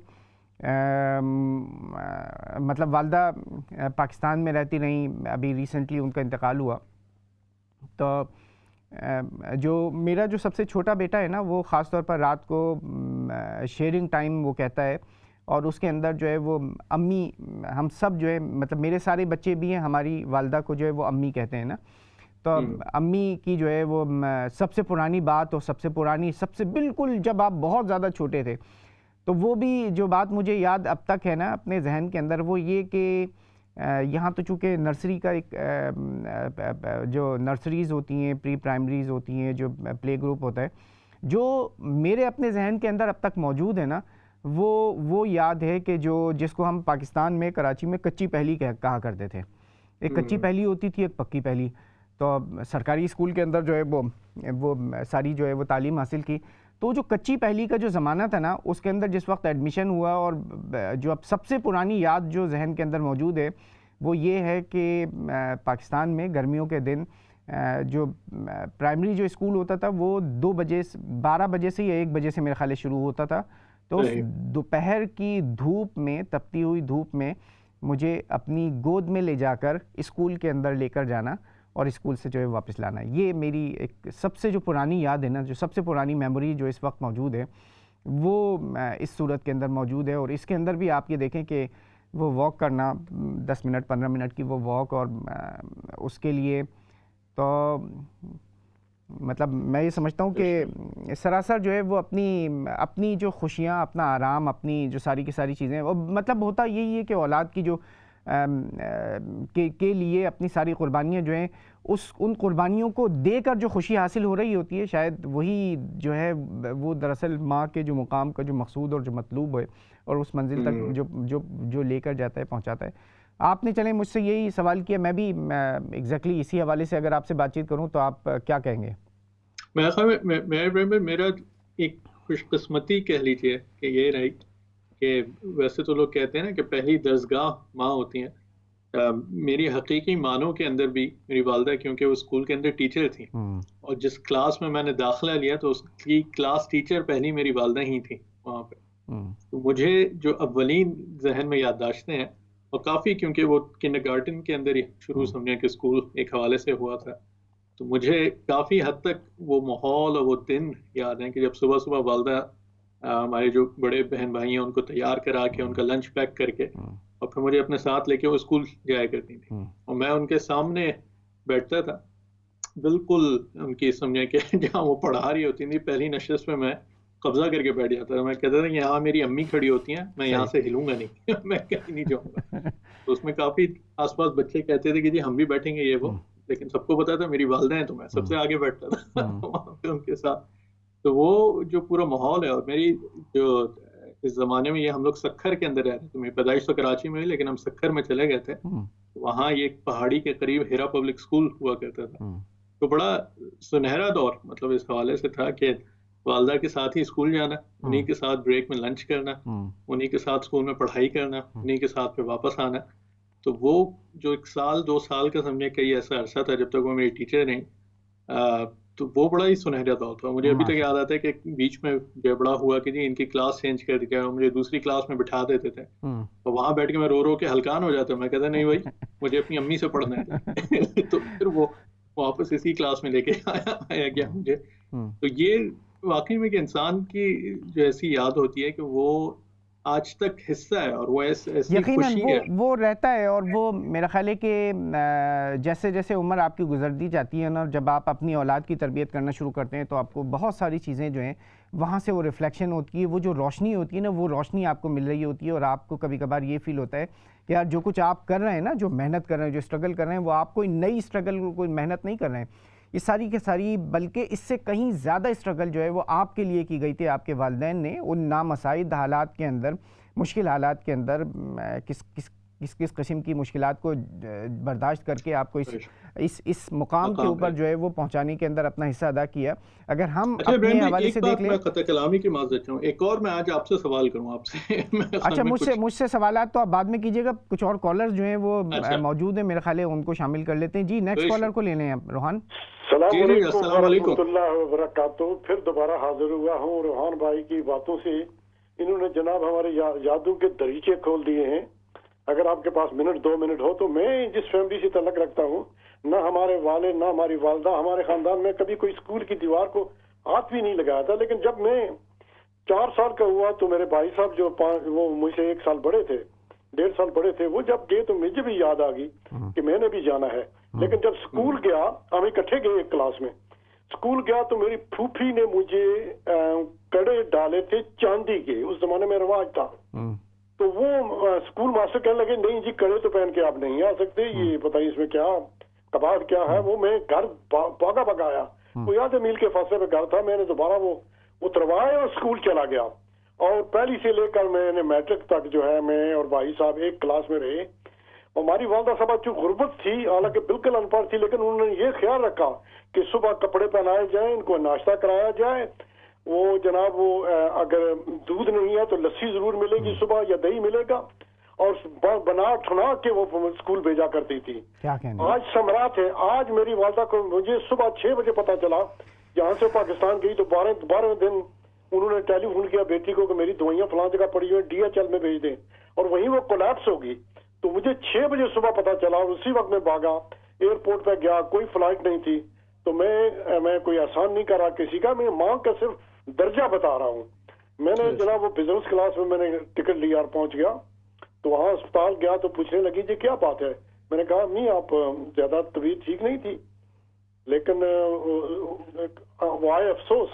مطلب والدہ پاکستان میں رہتی رہیں، ابھی ریسنٹلی ان کا انتقال ہوا، تو جو میرا جو سب سے چھوٹا بیٹا ہے نا، وہ خاص طور پر رات کو شیئرنگ ٹائم وہ کہتا ہے، اور اس کے اندر جو ہے وہ امی، ہم سب جو ہے مطلب میرے سارے بچے بھی ہیں، ہماری والدہ کو جو ہے وہ امی کہتے ہیں نا، تو امی کی جو ہے وہ سب سے پرانی بات، اور سب سے پرانی، سب سے بالکل جب آپ بہت زیادہ چھوٹے تھے، تو وہ بھی جو بات مجھے یاد اب تک ہے نا اپنے ذہن کے اندر، وہ یہ کہ یہاں تو چونکہ نرسری کا ایک جو نرسریز ہوتی ہیں، پری پرائمریز ہوتی ہیں، جو پلے گروپ ہوتا ہے، جو میرے اپنے ذہن کے اندر اب تک موجود ہے نا، وہ یاد ہے کہ جس کو ہم پاکستان میں کراچی میں کچی پہلی کہا کرتے تھے۔ ایک کچی پہلی ہوتی تھی، ایک پکی پہلی۔ تو سرکاری اسکول کے اندر جو ہے وہ ساری جو ہے وہ تعلیم حاصل کی، تو جو کچی پہلی کا جو زمانہ تھا نا، اس کے اندر جس وقت ایڈمیشن ہوا، اور جو اب سب سے پرانی یاد جو ذہن کے اندر موجود ہے وہ یہ ہے کہ پاکستان میں گرمیوں کے دن جو پرائمری جو اسکول ہوتا تھا وہ 12 بجے سے یا 1 بجے سے میرے خیال سے شروع ہوتا تھا، تو اس دوپہر کی دھوپ میں، تپتی ہوئی دھوپ میں، مجھے اپنی گود میں لے جا کر اسکول کے اندر لے کر جانا، اور اسکول سے جو ہے واپس لانا۔ یہ میری ایک سب سے جو پرانی یاد ہے نا، جو سب سے پرانی میموری جو اس وقت موجود ہے، وہ اس صورت کے اندر موجود ہے۔ اور اس کے اندر بھی آپ یہ دیکھیں کہ وہ واک کرنا، 10 منٹ 15 منٹ کی وہ واک، اور اس کے لیے تو مطلب میں یہ سمجھتا ہوں کہ سراسر جو ہے وہ اپنی جو خوشیاں، اپنا آرام، اپنی جو ساری کی ساری چیزیں، مطلب ہوتا یہی ہے کہ اولاد کی جو کے لیے اپنی ساری قربانیاں جو ہیں، ان قربانیوں کو دے کر جو خوشی حاصل ہو رہی ہوتی ہے، شاید وہی جو ہے وہ دراصل ماں کے جو مقام کا جو مقصود اور جو مطلوب ہے، اور اس منزل تک جو لے کر جاتا ہے، پہنچاتا ہے۔ آپ نے چلیں مجھ سے یہی سوال کیا، میں بھی ایگزیکٹلی اسی حوالے سے اگر آپ سے بات چیت کروں تو آپ کیا کہیں گے؟ میرا ایک خوش قسمتی کہہ لیجیے کہ یہ رہی کہ ویسے تو لوگ کہتے ہیں نا کہ پہلی درسگاہ ماں ہوتی ہیں، میری حقیقی معنوں کے اندر بھی میری والدہ، کیونکہ وہ اسکول کے اندر ٹیچر تھیں، اور جس کلاس میں نے داخلہ لیا تو اس کی کلاس ٹیچر پہلی میری والدہ ہی تھی وہاں پہ۔ تو مجھے جو اولین ذہن میں یادداشتیں ہیں، اور کافی کیونکہ وہ کنڈر گارٹن کے اندر ہی شروع سمجھیں کہ اسکول ایک حوالے سے ہوا تھا، تو مجھے کافی حد تک وہ ماحول اور وہ دن یاد ہیں کہ جب صبح صبح والدہ ہمارے جو بڑے بہن بھائی ہیں ان کو تیار کرا کے، ان کا لنچ پیک کر کے، اور پھر مجھے اپنے ساتھ لے کے وہ اسکول جایا کرتی تھی، اور میں ان کے سامنے بیٹھتا تھا، بالکل ان کی سمجھیں کہ جہاں وہ پڑھا رہی ہوتی تھی پہلی نشست میں میں قبضہ کر کے بیٹھ جاتا تھا. میں کہتا تھا کہ یہاں میری امی کھڑی ہوتی ہیں, میں یہاں سے ہلوں گا نہیں, میں کہیں نہیں جاؤں گا. تو اس میں کافی آس پاس بچے کہتے تھے کہ جی ہم بھی بیٹھیں گے یہ وہ, لیکن سب کو پتا تھا میری والدہ ہیں تو میں سب سے آگے بیٹھتا تھا وہاں پہ ان کے ساتھ. تو وہ جو پورا ماحول ہے, اور میری جو اس زمانے میں یہ ہم لوگ سکھر کے اندر رہتے تھے, میری پیدائش تو کراچی میں ہوئی لیکن ہم سکھر میں چلے گئے تھے. وہاں یہ ایک پہاڑی کے قریب ہیرا پبلک اسکول ہوا کرتا تھا. تو بڑا سنہرا دور مطلب اس حوالے سے تھا کہ والدہ کے ساتھ ہی اسکول جانا, انہی کے ساتھ بریک میں لنچ کرنا, انہی کے ساتھ اسکول میں پڑھائی کرنا, انہی کے ساتھ پھر واپس آنا. تو وہ جو 1 سال 2 سال کا سمجھے کہ یہ ایسا عرصہ تھا جب تک وہ میری ٹیچر رہیں, تو وہ بڑا ہی سنہرا دور تھا. مجھے ابھی تک یاد آتا ہے کہ بیچ میں جو بڑا ہوا کہ جی ان کی کلاس چینج کر دیا, مجھے دوسری کلاس میں بٹھا دیتے تھے, تو وہاں بیٹھ کے میں رو رو کے ہلکان ہو جاتا. میں کہتا نہیں بھائی مجھے اپنی امی سے پڑھنا ہے. تو پھر وہ واپس اسی کلاس میں لے کے آیا گیا مجھے. تو یہ واقعی میں کہ انسان کی جو ایسی یاد ہوتی ہے کہ وہ آج تک حصہ ہے, اور وہ ایسی خوشی ہے وہ رہتا ہے. اور وہ میرا خیال ہے کہ جیسے جیسے عمر آپ کی گزرتی جاتی ہے نا, جب آپ اپنی اولاد کی تربیت کرنا شروع کرتے ہیں تو آپ کو بہت ساری چیزیں جو ہیں وہاں سے وہ ریفلیکشن ہوتی ہے, وہ جو روشنی ہوتی ہے نا, وہ روشنی آپ کو مل رہی ہوتی ہے. اور آپ کو کبھی کبھار یہ فیل ہوتا ہے کہ یار جو کچھ آپ کر رہے ہیں نا, جو محنت کر رہے ہیں, جو اسٹرگل کر رہے ہیں, وہ آپ کوئی نئی اسٹرگل کوئی محنت نہیں کر رہے ہیں, یہ ساری کے ساری بلکہ اس سے کہیں زیادہ اسٹرگل جو ہے وہ آپ کے لیے کی گئی تھی. آپ کے والدین نے ان نامساعد حالات کے اندر, مشکل حالات کے اندر کس قسم کی مشکلات کو برداشت کر کے آپ کو اس مقام کے اوپر جو ہے وہ پہنچانے کے اندر اپنا حصہ ادا کیا. اگر ہم اپنے حوالے سے دیکھ لیں, میں خطا کلامی کی معذرت چاہوں, ایک اور میں آج آپ سے سوال کروں آپ سے. اچھا, مجھ سے سوالات تو آپ بعد میں کیجیے گا, کچھ اور کالرز جو ہیں وہ موجود ہیں, میرے خیال ہے ان کو شامل کر لیتے ہیں. جی نیکسٹ کالر کو لے لیں روحان. السلام علیکم ورحمۃ اللہ وبرکاتہ. پھر دوبارہ حاضر ہوا ہوں. روحان بھائی کی باتوں سے انہوں نے جناب ہمارے یادوں کے دریچے کھول دیے ہیں. اگر آپ کے پاس 1-2 منٹ ہو تو میں جس فیملی سے تعلق رکھتا ہوں, نہ ہمارے والد نہ ہماری والدہ, ہمارے خاندان میں کبھی کوئی اسکول کی دیوار کو ہاتھ بھی نہیں لگایا تھا. لیکن جب میں 4 سال کا ہوا تو میرے بھائی صاحب جو وہ مجھ سے 1 سال بڑے تھے, 1.5 سال بڑے تھے, وہ جب گئے تو مجھے بھی یاد آ گئی کہ میں نے بھی جانا ہے. لیکن جب اسکول گیا, ہم اکٹھے گئے ایک کلاس میں, اسکول گیا تو میری پھوپھی نے مجھے کڑے ڈالے تھے چاندی کے, اس زمانے میں رواج تھا. تو وہ اسکول ماسٹر کہنے لگے نہیں جی کڑے تو پہن کے آپ نہیں آ سکتے, یہ بتائیے اس میں کیا کباڑ کیا ہے. وہ میں گھر بھاگا آیا, وہ یہاں سے میل کے فاصلے پہ گھر تھا. میں نے دوبارہ وہ اتروایا اور اسکول چلا گیا. اور پہلی سے لے کر میں نے میٹرک تک جو ہے میں اور بھائی صاحب ایک کلاس میں رہے. ہماری والدہ صاحب جو غربت تھی, حالانکہ بالکل ان پڑھ تھی, لیکن انہوں نے یہ خیال رکھا کہ صبح کپڑے پہنائے جائیں, ان کو ناشتہ کرایا جائے. وہ جناب وہ اگر دودھ نہیں ہے تو لسی ضرور ملے گی صبح یا دہی ملے گا, اور بنا ٹھنا کے وہ اسکول بھیجا کرتی تھی. آج سمراٹ ہے. آج میری والدہ کو مجھے صبح 6 بجے پتا چلا, یہاں سے پاکستان گئی تو 12 دن انہوں نے ٹیلی فون کیا بیٹی کو کہ میری دوائیاں فلاں جگہ پڑی ہوئی DHL میں بھیج دیں, اور وہیں وہ کولیپس ہوگی. تو مجھے 6 بجے صبح پتا چلا, اور اسی وقت میں بھاگا ایئرپورٹ پہ گیا. کوئی فلائٹ نہیں تھی, تو میں کوئی احسان نہیں کر رہا کسی کا, میں ماں کا صرف درجہ بتا رہا ہوں. میں نے جناب وہ بزنس کلاس میں نے ٹکٹ لیا اور پہنچ گیا. تو وہاں اسپتال گیا تو پوچھنے لگی جی کیا بات ہے. میں نے کہا نہیں آپ زیادہ طبیعت ٹھیک نہیں تھی. لیکن وہ آئے افسوس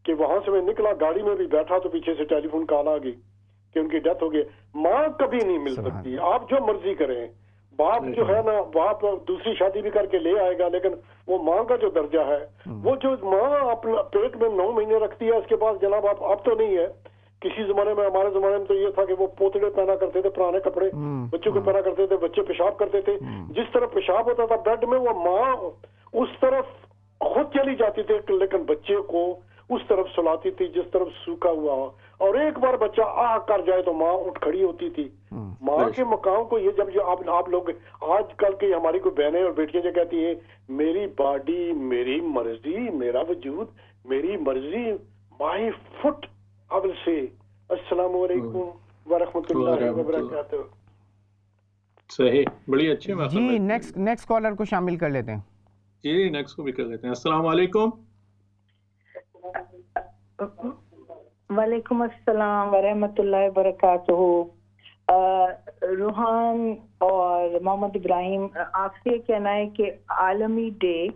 کہ وہاں سے میں نکلا, گاڑی میں بھی بیٹھا تو پیچھے سے ٹیلی فون کال آ گئی کہ ان کی ڈیتھ ہو گئی. ماں کبھی نہیں مل سکتی, آپ جو مرضی کریں. باپ جو ہے نا, باپ دوسری شادی بھی کر کے لے آئے گا, لیکن وہ ماں کا جو درجہ ہے, وہ جو ماں اپنا پیٹ میں 9 مہینے رکھتی ہے, اس کے بعد جناب آپ اب تو نہیں ہے. کسی زمانے میں, ہمارے زمانے میں تو یہ تھا کہ وہ پوتڑے پہنا کرتے تھے, پرانے کپڑے بچوں کو پہنا کرتے تھے, بچے پیشاب کرتے تھے. جس طرح پیشاب ہوتا تھا بیڈ میں, وہ ماں اس طرف خود چلی جاتی تھی, لیکن بچے کو اس طرف سلاتی تھی جس طرف سوکھا ہوا ہو. اور ایک بار بچہ آہ کر جائے تو ماں اٹھ کھڑی ہوتی تھی. ماں کے مقام کو یہ جب آپ لوگ آج کل کی ہماری کوئی بہنیں اور بیٹیاں جو کہتی ہیں میری باڈی میری مرضی, میرا وجود میری مرضی, مائی فٹ, اب سے السلام علیکم ورحمۃ اللہ وبرکاتہ. صحیح, بڑی اچھی بات. جی نیکسٹ کالر کو شامل کر لیتے ہیں. جی نیکسٹ کو بھی کر لیتے ہیں. السلام علیکم. وعلیکم السلام ورحمۃ اللہ وبرکاتہ. روحان اور محمد ابراہیم, آپ سے کہنا ہے کہ عالمی ڈے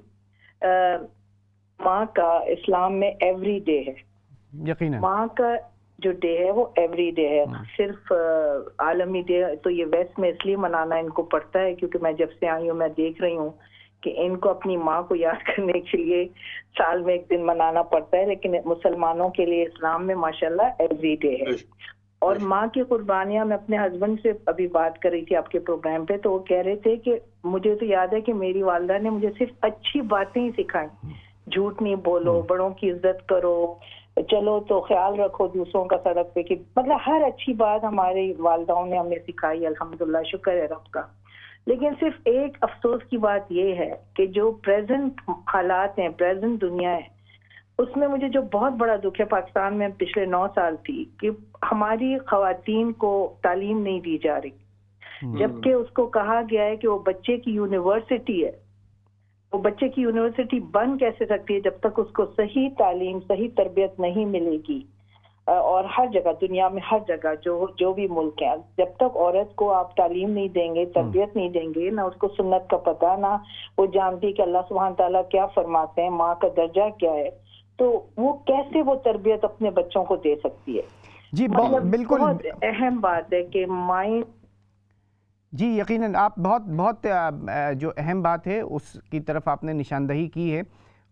ماں کا اسلام میں ایوری ڈے ہے. یقیناً ماں کا جو ڈے ہے وہ ایوری ڈے ہے. صرف عالمی ڈے تو یہ ویسٹ میں اس لیے منانا ان کو پڑتا ہے کیونکہ میں جب سے آئی ہوں میں دیکھ رہی ہوں کہ ان کو اپنی ماں کو یاد کرنے کے لیے سال میں ایک دن منانا پڑتا ہے, لیکن مسلمانوں کے لیے اسلام میں ماشاءاللہ ایوری ڈے ہے. اور ماں کی قربانیاں, میں اپنے ہسبینڈ سے ابھی بات کر رہی تھی آپ کے پروگرام پہ, تو وہ کہہ رہے تھے کہ مجھے تو یاد ہے کہ میری والدہ نے مجھے صرف اچھی باتیں ہی سکھائیں. جھوٹ نہیں بولو, بڑوں کی عزت کرو, چلو تو خیال رکھو دوسروں کا سڑک پہ, کہ مطلب ہر اچھی بات ہماری والداؤں نے ہمیں سکھائی, الحمدللہ, شکر ہے رب کا. لیکن صرف ایک افسوس کی بات یہ ہے کہ جو پریزنٹ حالات ہیں, پریزنٹ دنیا ہے, اس میں مجھے جو بہت بڑا دکھ ہے, پاکستان میں پچھلے 9 سال تھی کہ ہماری خواتین کو تعلیم نہیں دی جا رہی, جبکہ اس کو کہا گیا ہے کہ وہ بچے کی یونیورسٹی ہے. وہ بچے کی یونیورسٹی بن کیسے سکتی ہے جب تک اس کو صحیح تعلیم, صحیح تربیت نہیں ملے گی. اور ہر جگہ دنیا میں, ہر جگہ جو بھی ملک ہیں, جب تک عورت کو آپ تعلیم نہیں دیں گے, تربیت نہیں دیں گے, نہ اس کو سنت کا پتہ, نہ وہ جانتی کہ اللہ سبحانہ تعالیٰ کیا فرماتے ہیں, ماں کا درجہ کیا ہے, تو وہ کیسے وہ تربیت اپنے بچوں کو دے سکتی ہے. جی بالکل بہت اہم بات ہے کہ مائیں. جی یقیناً آپ بہت جو اہم بات ہے اس کی طرف آپ نے نشاندہی کی ہے,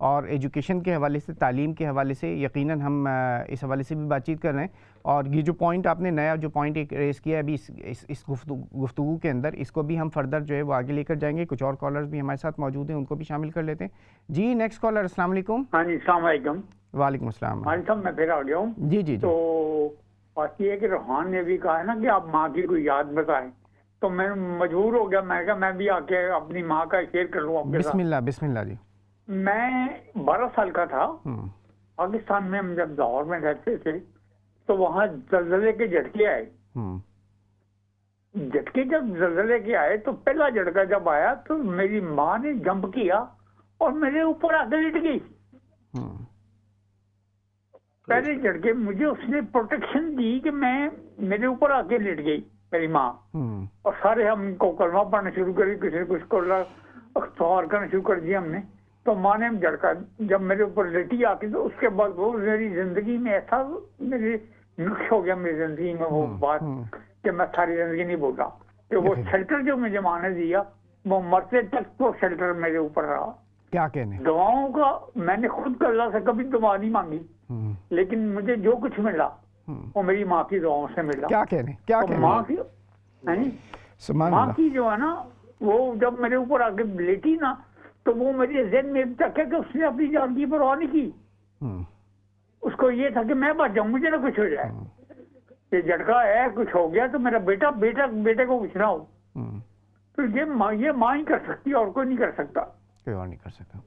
اور ایجوکیشن کے حوالے سے, تعلیم کے حوالے سے یقیناً ہم اس حوالے سے بھی بات چیت کر رہے ہیں. اور یہ جو پوائنٹ آپ نے نیا جو پوائنٹ ایک ریز کیا ہے ابھی اس گفتگو کے اندر, اس کو بھی ہم فردر جو ہے وہ آگے لے کر جائیں گے. کچھ اور کالرز بھی ہمارے ساتھ موجود ہیں, ان کو بھی شامل کر لیتے ہیں. جی نیکسٹ کالر, السلام علیکم. ہاں جی السلام علیکم. وعلیکم السلام. صاحب میں پھر آ گیا ہوں. جی. تو بات یہ ہے کہ روحان نے بھی کہا ہے نا کہ آپ ماں کی کوئی یاد بتائیں, تو میں مجبور ہو گیا, میں کہا میں بھی آ کے اپنی ماں کا شیئر کر لوں آپ کے ساتھ. بسم اللہ جی. میں 12 سال کا تھا. پاکستان میں ہم جب لاہور میں رہتے تھے تو وہاں زلزلے کے جھٹکے آئے. جب زلزلے کے آئے تو پہلا جھٹکا جب آیا تو میری ماں نے جمپ کیا اور میرے اوپر آ کے لیٹ گئی. پہلے جھٹکے مجھے اس نے پروٹیکشن دی کہ میں, میرے اوپر آ کے لیٹ گئی میری ماں, اور سارے ہم کو کلمہ پڑھنا شروع کری, کسی نے کچھ سوال کرنا شروع کر دیا ہم نے. تو ماں نے جھٹکا جب میرے اوپر لیٹی آ کے, تو اس کے بعد وہ میری زندگی میں ایسا میری نقش ہو گیا میری زندگی میں وہ بات کہ میں ساری زندگی نہیں بھولا کہ وہ شیلٹر جو مجھے ماں نے دیا وہ مرتے تک وہ شیلٹر میرے اوپر رہا. کیا کہنے, دعاؤں کا میں نے خود اللہ سے کبھی دعا نہیں مانگی, لیکن مجھے جو کچھ ملا وہ میری ماں کی دعاؤں سے ملا. کیا کہنے ماں کی جو ہے نا, وہ جب میرے اوپر آ کے لیٹی نا تو وہ میرے ذہن میں تک ہے کہ اس نے اپنی جان کی پرواہ نہیں کی. اس کو یہ تھا کہ میں بچ جاؤں, مجھے نہ کچھ ہو جائے. یہ جھٹکا ہے, کچھ ہو گیا تو میرا بیٹے کو کچھ نہ ہو. تو یہ ماں ہی کر سکتی ہے, اور کوئی نہیں کر سکتا. کوئی اور نہیں کر سکتا.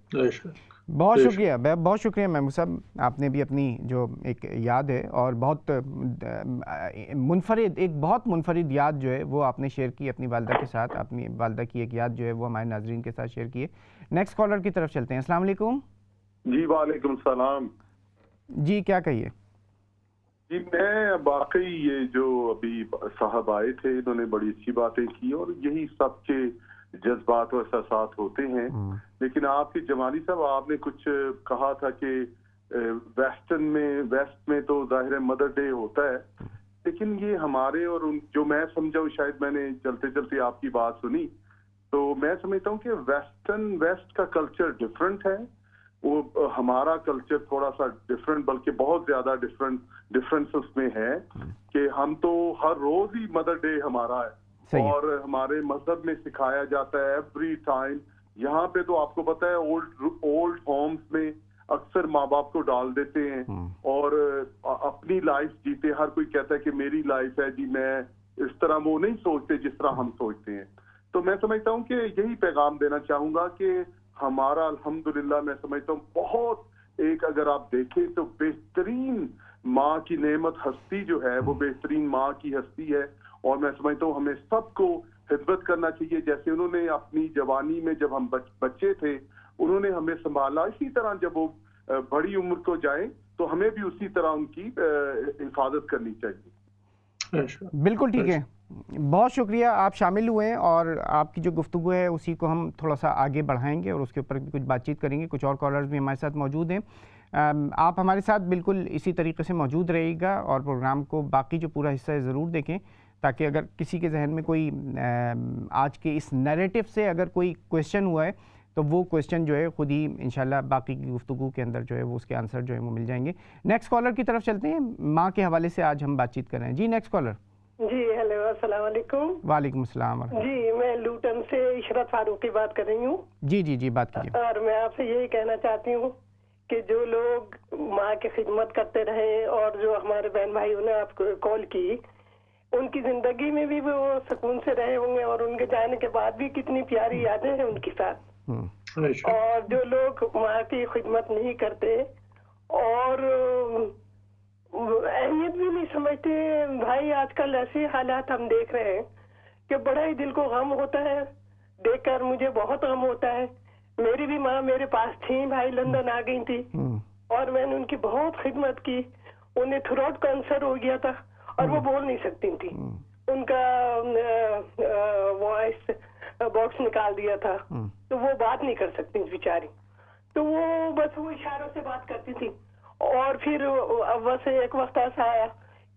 بہت شکریہ, بہت شکریہ محمود صاحب, آپ نے بھی اپنی جو ایک یاد ہے اور بہت منفرد, ایک بہت منفرد یاد جو ہے وہ آپ نے شیئر کی اپنی والدہ کے ساتھ. اپنی والدہ کی ایک یاد جو ہے وہ ہمارے ناظرین کے ساتھ شیئر کی ہے. نیکسٹ کالر کی طرف چلتے ہیں. السلام علیکم. جی وعلیکم السلام. جی کیا کہیے. جی میں واقعی یہ جو ابھی صاحب آئے تھے انہوں نے بڑی اچھی باتیں کی, اور یہی سب کے جذبات و احساسات ہوتے ہیں. لیکن آپ کے جمالی صاحب, آپ نے کچھ کہا تھا کہ ویسٹ میں تو ظاہر مدر ڈے ہوتا ہے, لیکن یہ ہمارے اور جو میں سمجھا, شاید میں نے چلتے چلتے آپ کی بات سنی تو میں سمجھتا ہوں کہ ویسٹ کا کلچر ڈفرینٹ ہے, وہ ہمارا کلچر تھوڑا سا ڈفرینٹ, بلکہ بہت زیادہ ڈفرینس اس میں ہے کہ ہم تو ہر روز ہی مدر ڈے ہمارا ہے, اور ہمارے مذہب میں سکھایا جاتا ہے ایوری ٹائم. یہاں پہ تو آپ کو پتا ہے اولڈ ہومز میں اکثر ماں باپ کو ڈال دیتے ہیں اور اپنی لائف جیتے. ہر کوئی کہتا ہے کہ میری لائف ہے جی, میں اس طرح وہ نہیں سوچتے جس طرح ہم سوچتے ہیں. تو میں سمجھتا ہوں کہ یہی پیغام دینا چاہوں گا کہ ہمارا الحمدللہ میں سمجھتا ہوں بہت ایک, اگر آپ دیکھیں تو بہترین ماں کی نعمت ہستی جو ہے وہ بہترین ماں کی ہستی ہے. اور میں سمجھتا ہوں ہمیں سب کو خدمت کرنا چاہیے, جیسے انہوں نے اپنی جوانی میں جب ہم بچے تھے انہوں نے ہمیں سنبھالا, اسی طرح جب وہ بڑی عمر کو جائیں تو ہمیں بھی اسی طرح ان کی حفاظت کرنی چاہیے. بالکل ٹھیک ہے, بہت شکریہ، آپ شامل ہوئے ہیں اور آپ کی جو گفتگو ہے اسی کو ہم تھوڑا سا آگے بڑھائیں گے اور اس کے اوپر بھی کچھ بات چیت کریں گے. کچھ اور کالرز بھی ہمارے ساتھ موجود ہیں. آپ ہمارے ساتھ بالکل اسی طریقے سے موجود رہیے گا اور پروگرام کو باقی جو پورا حصہ ہے ضرور دیکھیں، تاکہ اگر کسی کے ذہن میں کوئی آج کے اس نیریٹو سے اگر کوئی کویشچن ہوا ہے تو وہ کویشچن جو ہے خود ہی انشاءاللہ باقی کی گفتگو کے اندر جو ہے وہ اس کے آنسر جو ہے وہ مل جائیں گے. نیکسٹ کالر کی طرف چلتے ہیں. ماں کے حوالے سے آج ہم بات چیت کر رہے ہیں. جی نیکسٹ کالر. جی ہیلو، السلام علیکم. وعلیکم السلام. جی میں لوٹن سے عشرت فاروقی بات کر رہی ہوں. جی بات کیجیے. اور میں آپ سے یہی کہنا چاہتی ہوں کہ جو لوگ ماں کی خدمت کرتے رہے اور جو ہمارے بہن بھائیوں نے آپ کو کال کی، ان کی زندگی میں بھی وہ سکون سے رہے ہوں گے اور ان کے جانے کے بعد بھی کتنی پیاری یادیں ہیں ان کے ساتھ. اور جو لوگ ماں کی خدمت نہیں کرتے اور اہمیت بھی نہیں سمجھتے، بھائی آج کل ایسے حالات ہم دیکھ رہے ہیں کہ بڑا ہی دل کو غم ہوتا ہے دیکھ کر. مجھے بہت غم ہوتا ہے. میری بھی ماں میرے پاس تھی بھائی، لندن آ گئی تھی اور میں نے ان کی بہت خدمت کی. انہیں تھروٹ کینسر ہو گیا تھا اور وہ بول نہیں سکتی تھی. ان کا وائس باکس نکال دیا تھا تو وہ بات نہیں کر سکتی بیچاری. تو وہ بس وہ اشاروں سے بات کرتی تھی. اور پھر بس ایک وقت ایسا آیا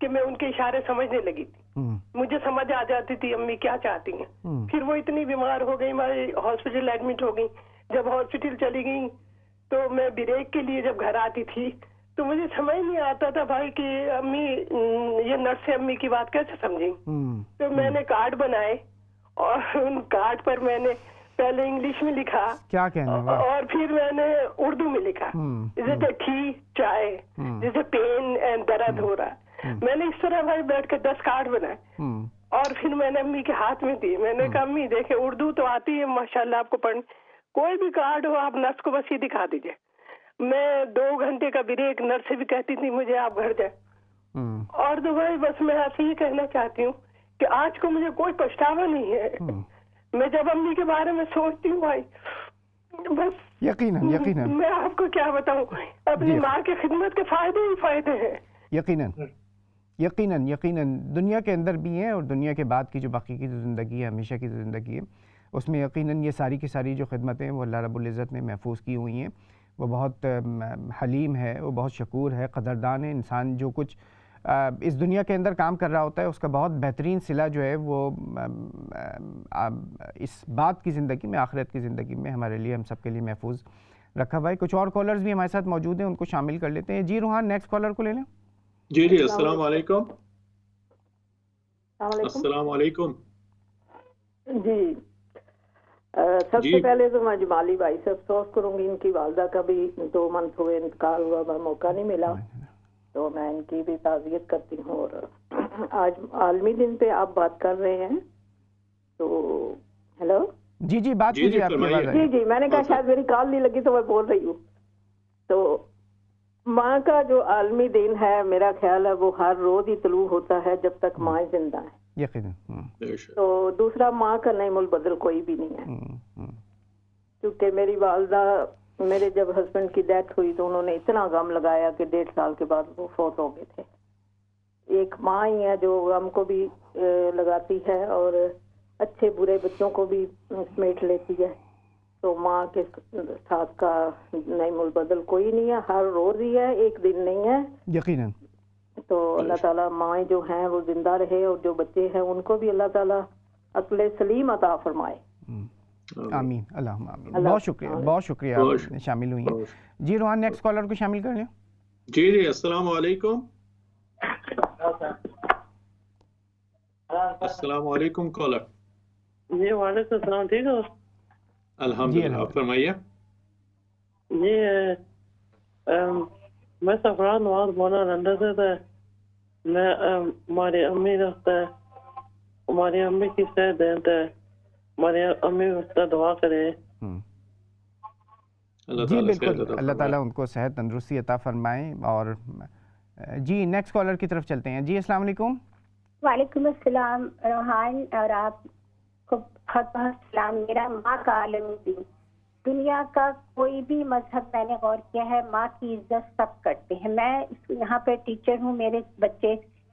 کہ میں ان کے اشارے سمجھنے لگی تھی. مجھے سمجھ آ جاتی تھی امی کیا چاہتی ہیں. پھر وہ اتنی بیمار ہو گئی، میں ہاسپٹل ایڈمٹ ہو گئی. جب ہاسپٹل چلی گئی تو میں بریک کے لیے جب گھر آتی تھی تو مجھے سمجھ نہیں آتا تھا بھائی کہ امی، یہ نرس امی کی بات کیسے سمجھیں. تو میں نے کارڈ بنائے اور ان کارڈ پر میں نے پہلے انگلش میں لکھا کیا کہنا اور پھر میں نے اردو میں لکھا جیسے ٹھی چائے، جیسے پین اینڈ درد ہو رہا ہے. میں نے اس طرح بھائی بیٹھ کے 10 کارڈ بنائے اور پھر میں نے امی کے ہاتھ میں دی. میں نے کہا امی دیکھیں اردو تو آتی ہے ماشاءاللہ آپ کو پڑھنے، کوئی بھی کارڈ ہو آپ نرس کو بس یہ دکھا دیجئے. میں 2 گھنٹے کا بریک، نرس سے بھی کہتی تھی مجھے آپ گھر جائیں. اور تو بھائی بس میں آپ سے یہ کہنا چاہتی ہوں کہ آج کو مجھے کوئی پچھتاوا نہیں ہے. میں جب امی کے بارے میں سوچتی ہوں بھائی بس یقیناً میں آپ کو کیا بتاؤں، اپنی ماں کی خدمت کے فائدے ہی فائدے ہیں. یقیناً دنیا کے اندر بھی ہیں اور دنیا کے بعد کی جو باقی کی جو زندگی ہے، ہمیشہ کی جو زندگی ہے، اس میں یقیناً یہ ساری کی ساری جو خدمتیں وہ اللہ رب العزت نے محفوظ کی ہوئی ہیں. وہ بہت حلیم ہے، وہ بہت شکور ہے، قدردان ہے. انسان جو کچھ اس دنیا کے اندر کام کر رہا ہوتا ہے اس کا بہت بہترین صلہ جو ہے وہ اس بات کی زندگی میں، آخرت کی زندگی میں ہمارے لیے، ہم سب کے لیے محفوظ رکھا ہوا ہے. کچھ اور کالرز بھی ہمارے ساتھ موجود ہیں، ان کو شامل کر لیتے ہیں. جی روحان نیکسٹ کالر کو لے لیں. جی السلام علیکم. السلام علیکم. جی سب سے پہلے تو میں جمالی بھائی سے افسوس کروں گی، ان کی والدہ کا بھی 2 منتھ ہوئے انتقال ہوا، میں موقع نہیں ملا تو میں ان کی بھی تعزیت کرتی ہوں. اور آج عالمی دن پہ آپ بات کر رہے ہیں تو ہیلو جی بات کیجیے. جی میں نے کہا شاید میری کال نہیں لگی تو میں بول رہی ہوں. تو ماں کا جو عالمی دن ہے میرا خیال ہے وہ ہر روز ہی طلوع ہوتا ہے جب تک ماں زندہ ہے. تو دوسرا ماں کا نعیم البدل کوئی بھی نہیں ہے. کیونکہ میری والدہ، میرے جب ہسبینڈ کی ڈیتھ ہوئی تو انہوں نے اتنا غم لگایا کہ 1.5 سال کے بعد وہ فوت ہو گئے تھے. ایک ماں ہی ہے جو غم کو بھی لگاتی ہے اور اچھے برے بچوں کو بھی سمیٹ لیتی ہے. تو ماں کے ساتھ کا نعیم البدل کوئی نہیں ہے، ہر روز ہی ہے، ایک دن نہیں ہے. یقیناً. تو اللہ تعالیٰ مائیں جو ہیں وہ زندہ رہے اور جو بچے ہیں ان کو بھی اللہ تعالیٰ عقل سلیم عطا فرمائے. آمین اللہم آمین. بہت شکریہ آپ شامل ہوئی ہیں. جی روحان نیکسٹ کالر کو شامل کر لیں. جی السلام علیکم. السلام علیکم کالر. جی وعلیکم السلام. ٹھیک ہو؟ الحمدللہ. آپ فرمائیے. جی میں سفران نواز مولانا لندن سے تھا. میں ہماری امی رکھتا ہے، ہماری امی کی صحت دیتا ہے، ہماری امی کا دعا کرے. جی بالکل، اللہ تعالیٰ ان کو صحت تندرستی عطا فرمائے. اور جی نیکسٹ کالر کی طرف چلتے ہیں. جی السلام علیکم. وعلیکم السلام روحان، اور آپ کو بہت بہت سلام. میرا ماں کا عالمی دن. دنیا کا کوئی بھی مذہب میں نے غور کیا ہے، ماں کی عزت سب کرتے ہیں. میں یہاں پہ ٹیچر ہوں، میرے بچے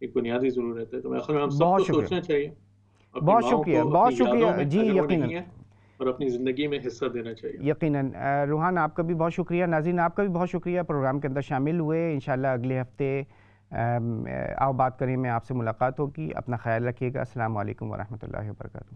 ایک بنیادی ضرورت ہے. تو میرے خیال میں ہم سب کو سوچنا چاہیے, بہت شکریہ جی, یقیناً, اور اپنی زندگی میں حصہ دینا چاہیے. یقیناً. روحان آپ کا بھی بہت شکریہ, ناظرین آپ کا بھی بہت شکریہ پروگرام کے اندر شامل ہوئے. انشاءاللہ اگلے ہفتے آؤ بات کریں میں آپ سے ملاقات ہوگی. اپنا خیال رکھیے گا. السلام علیکم ورحمۃ اللہ وبرکاتہ.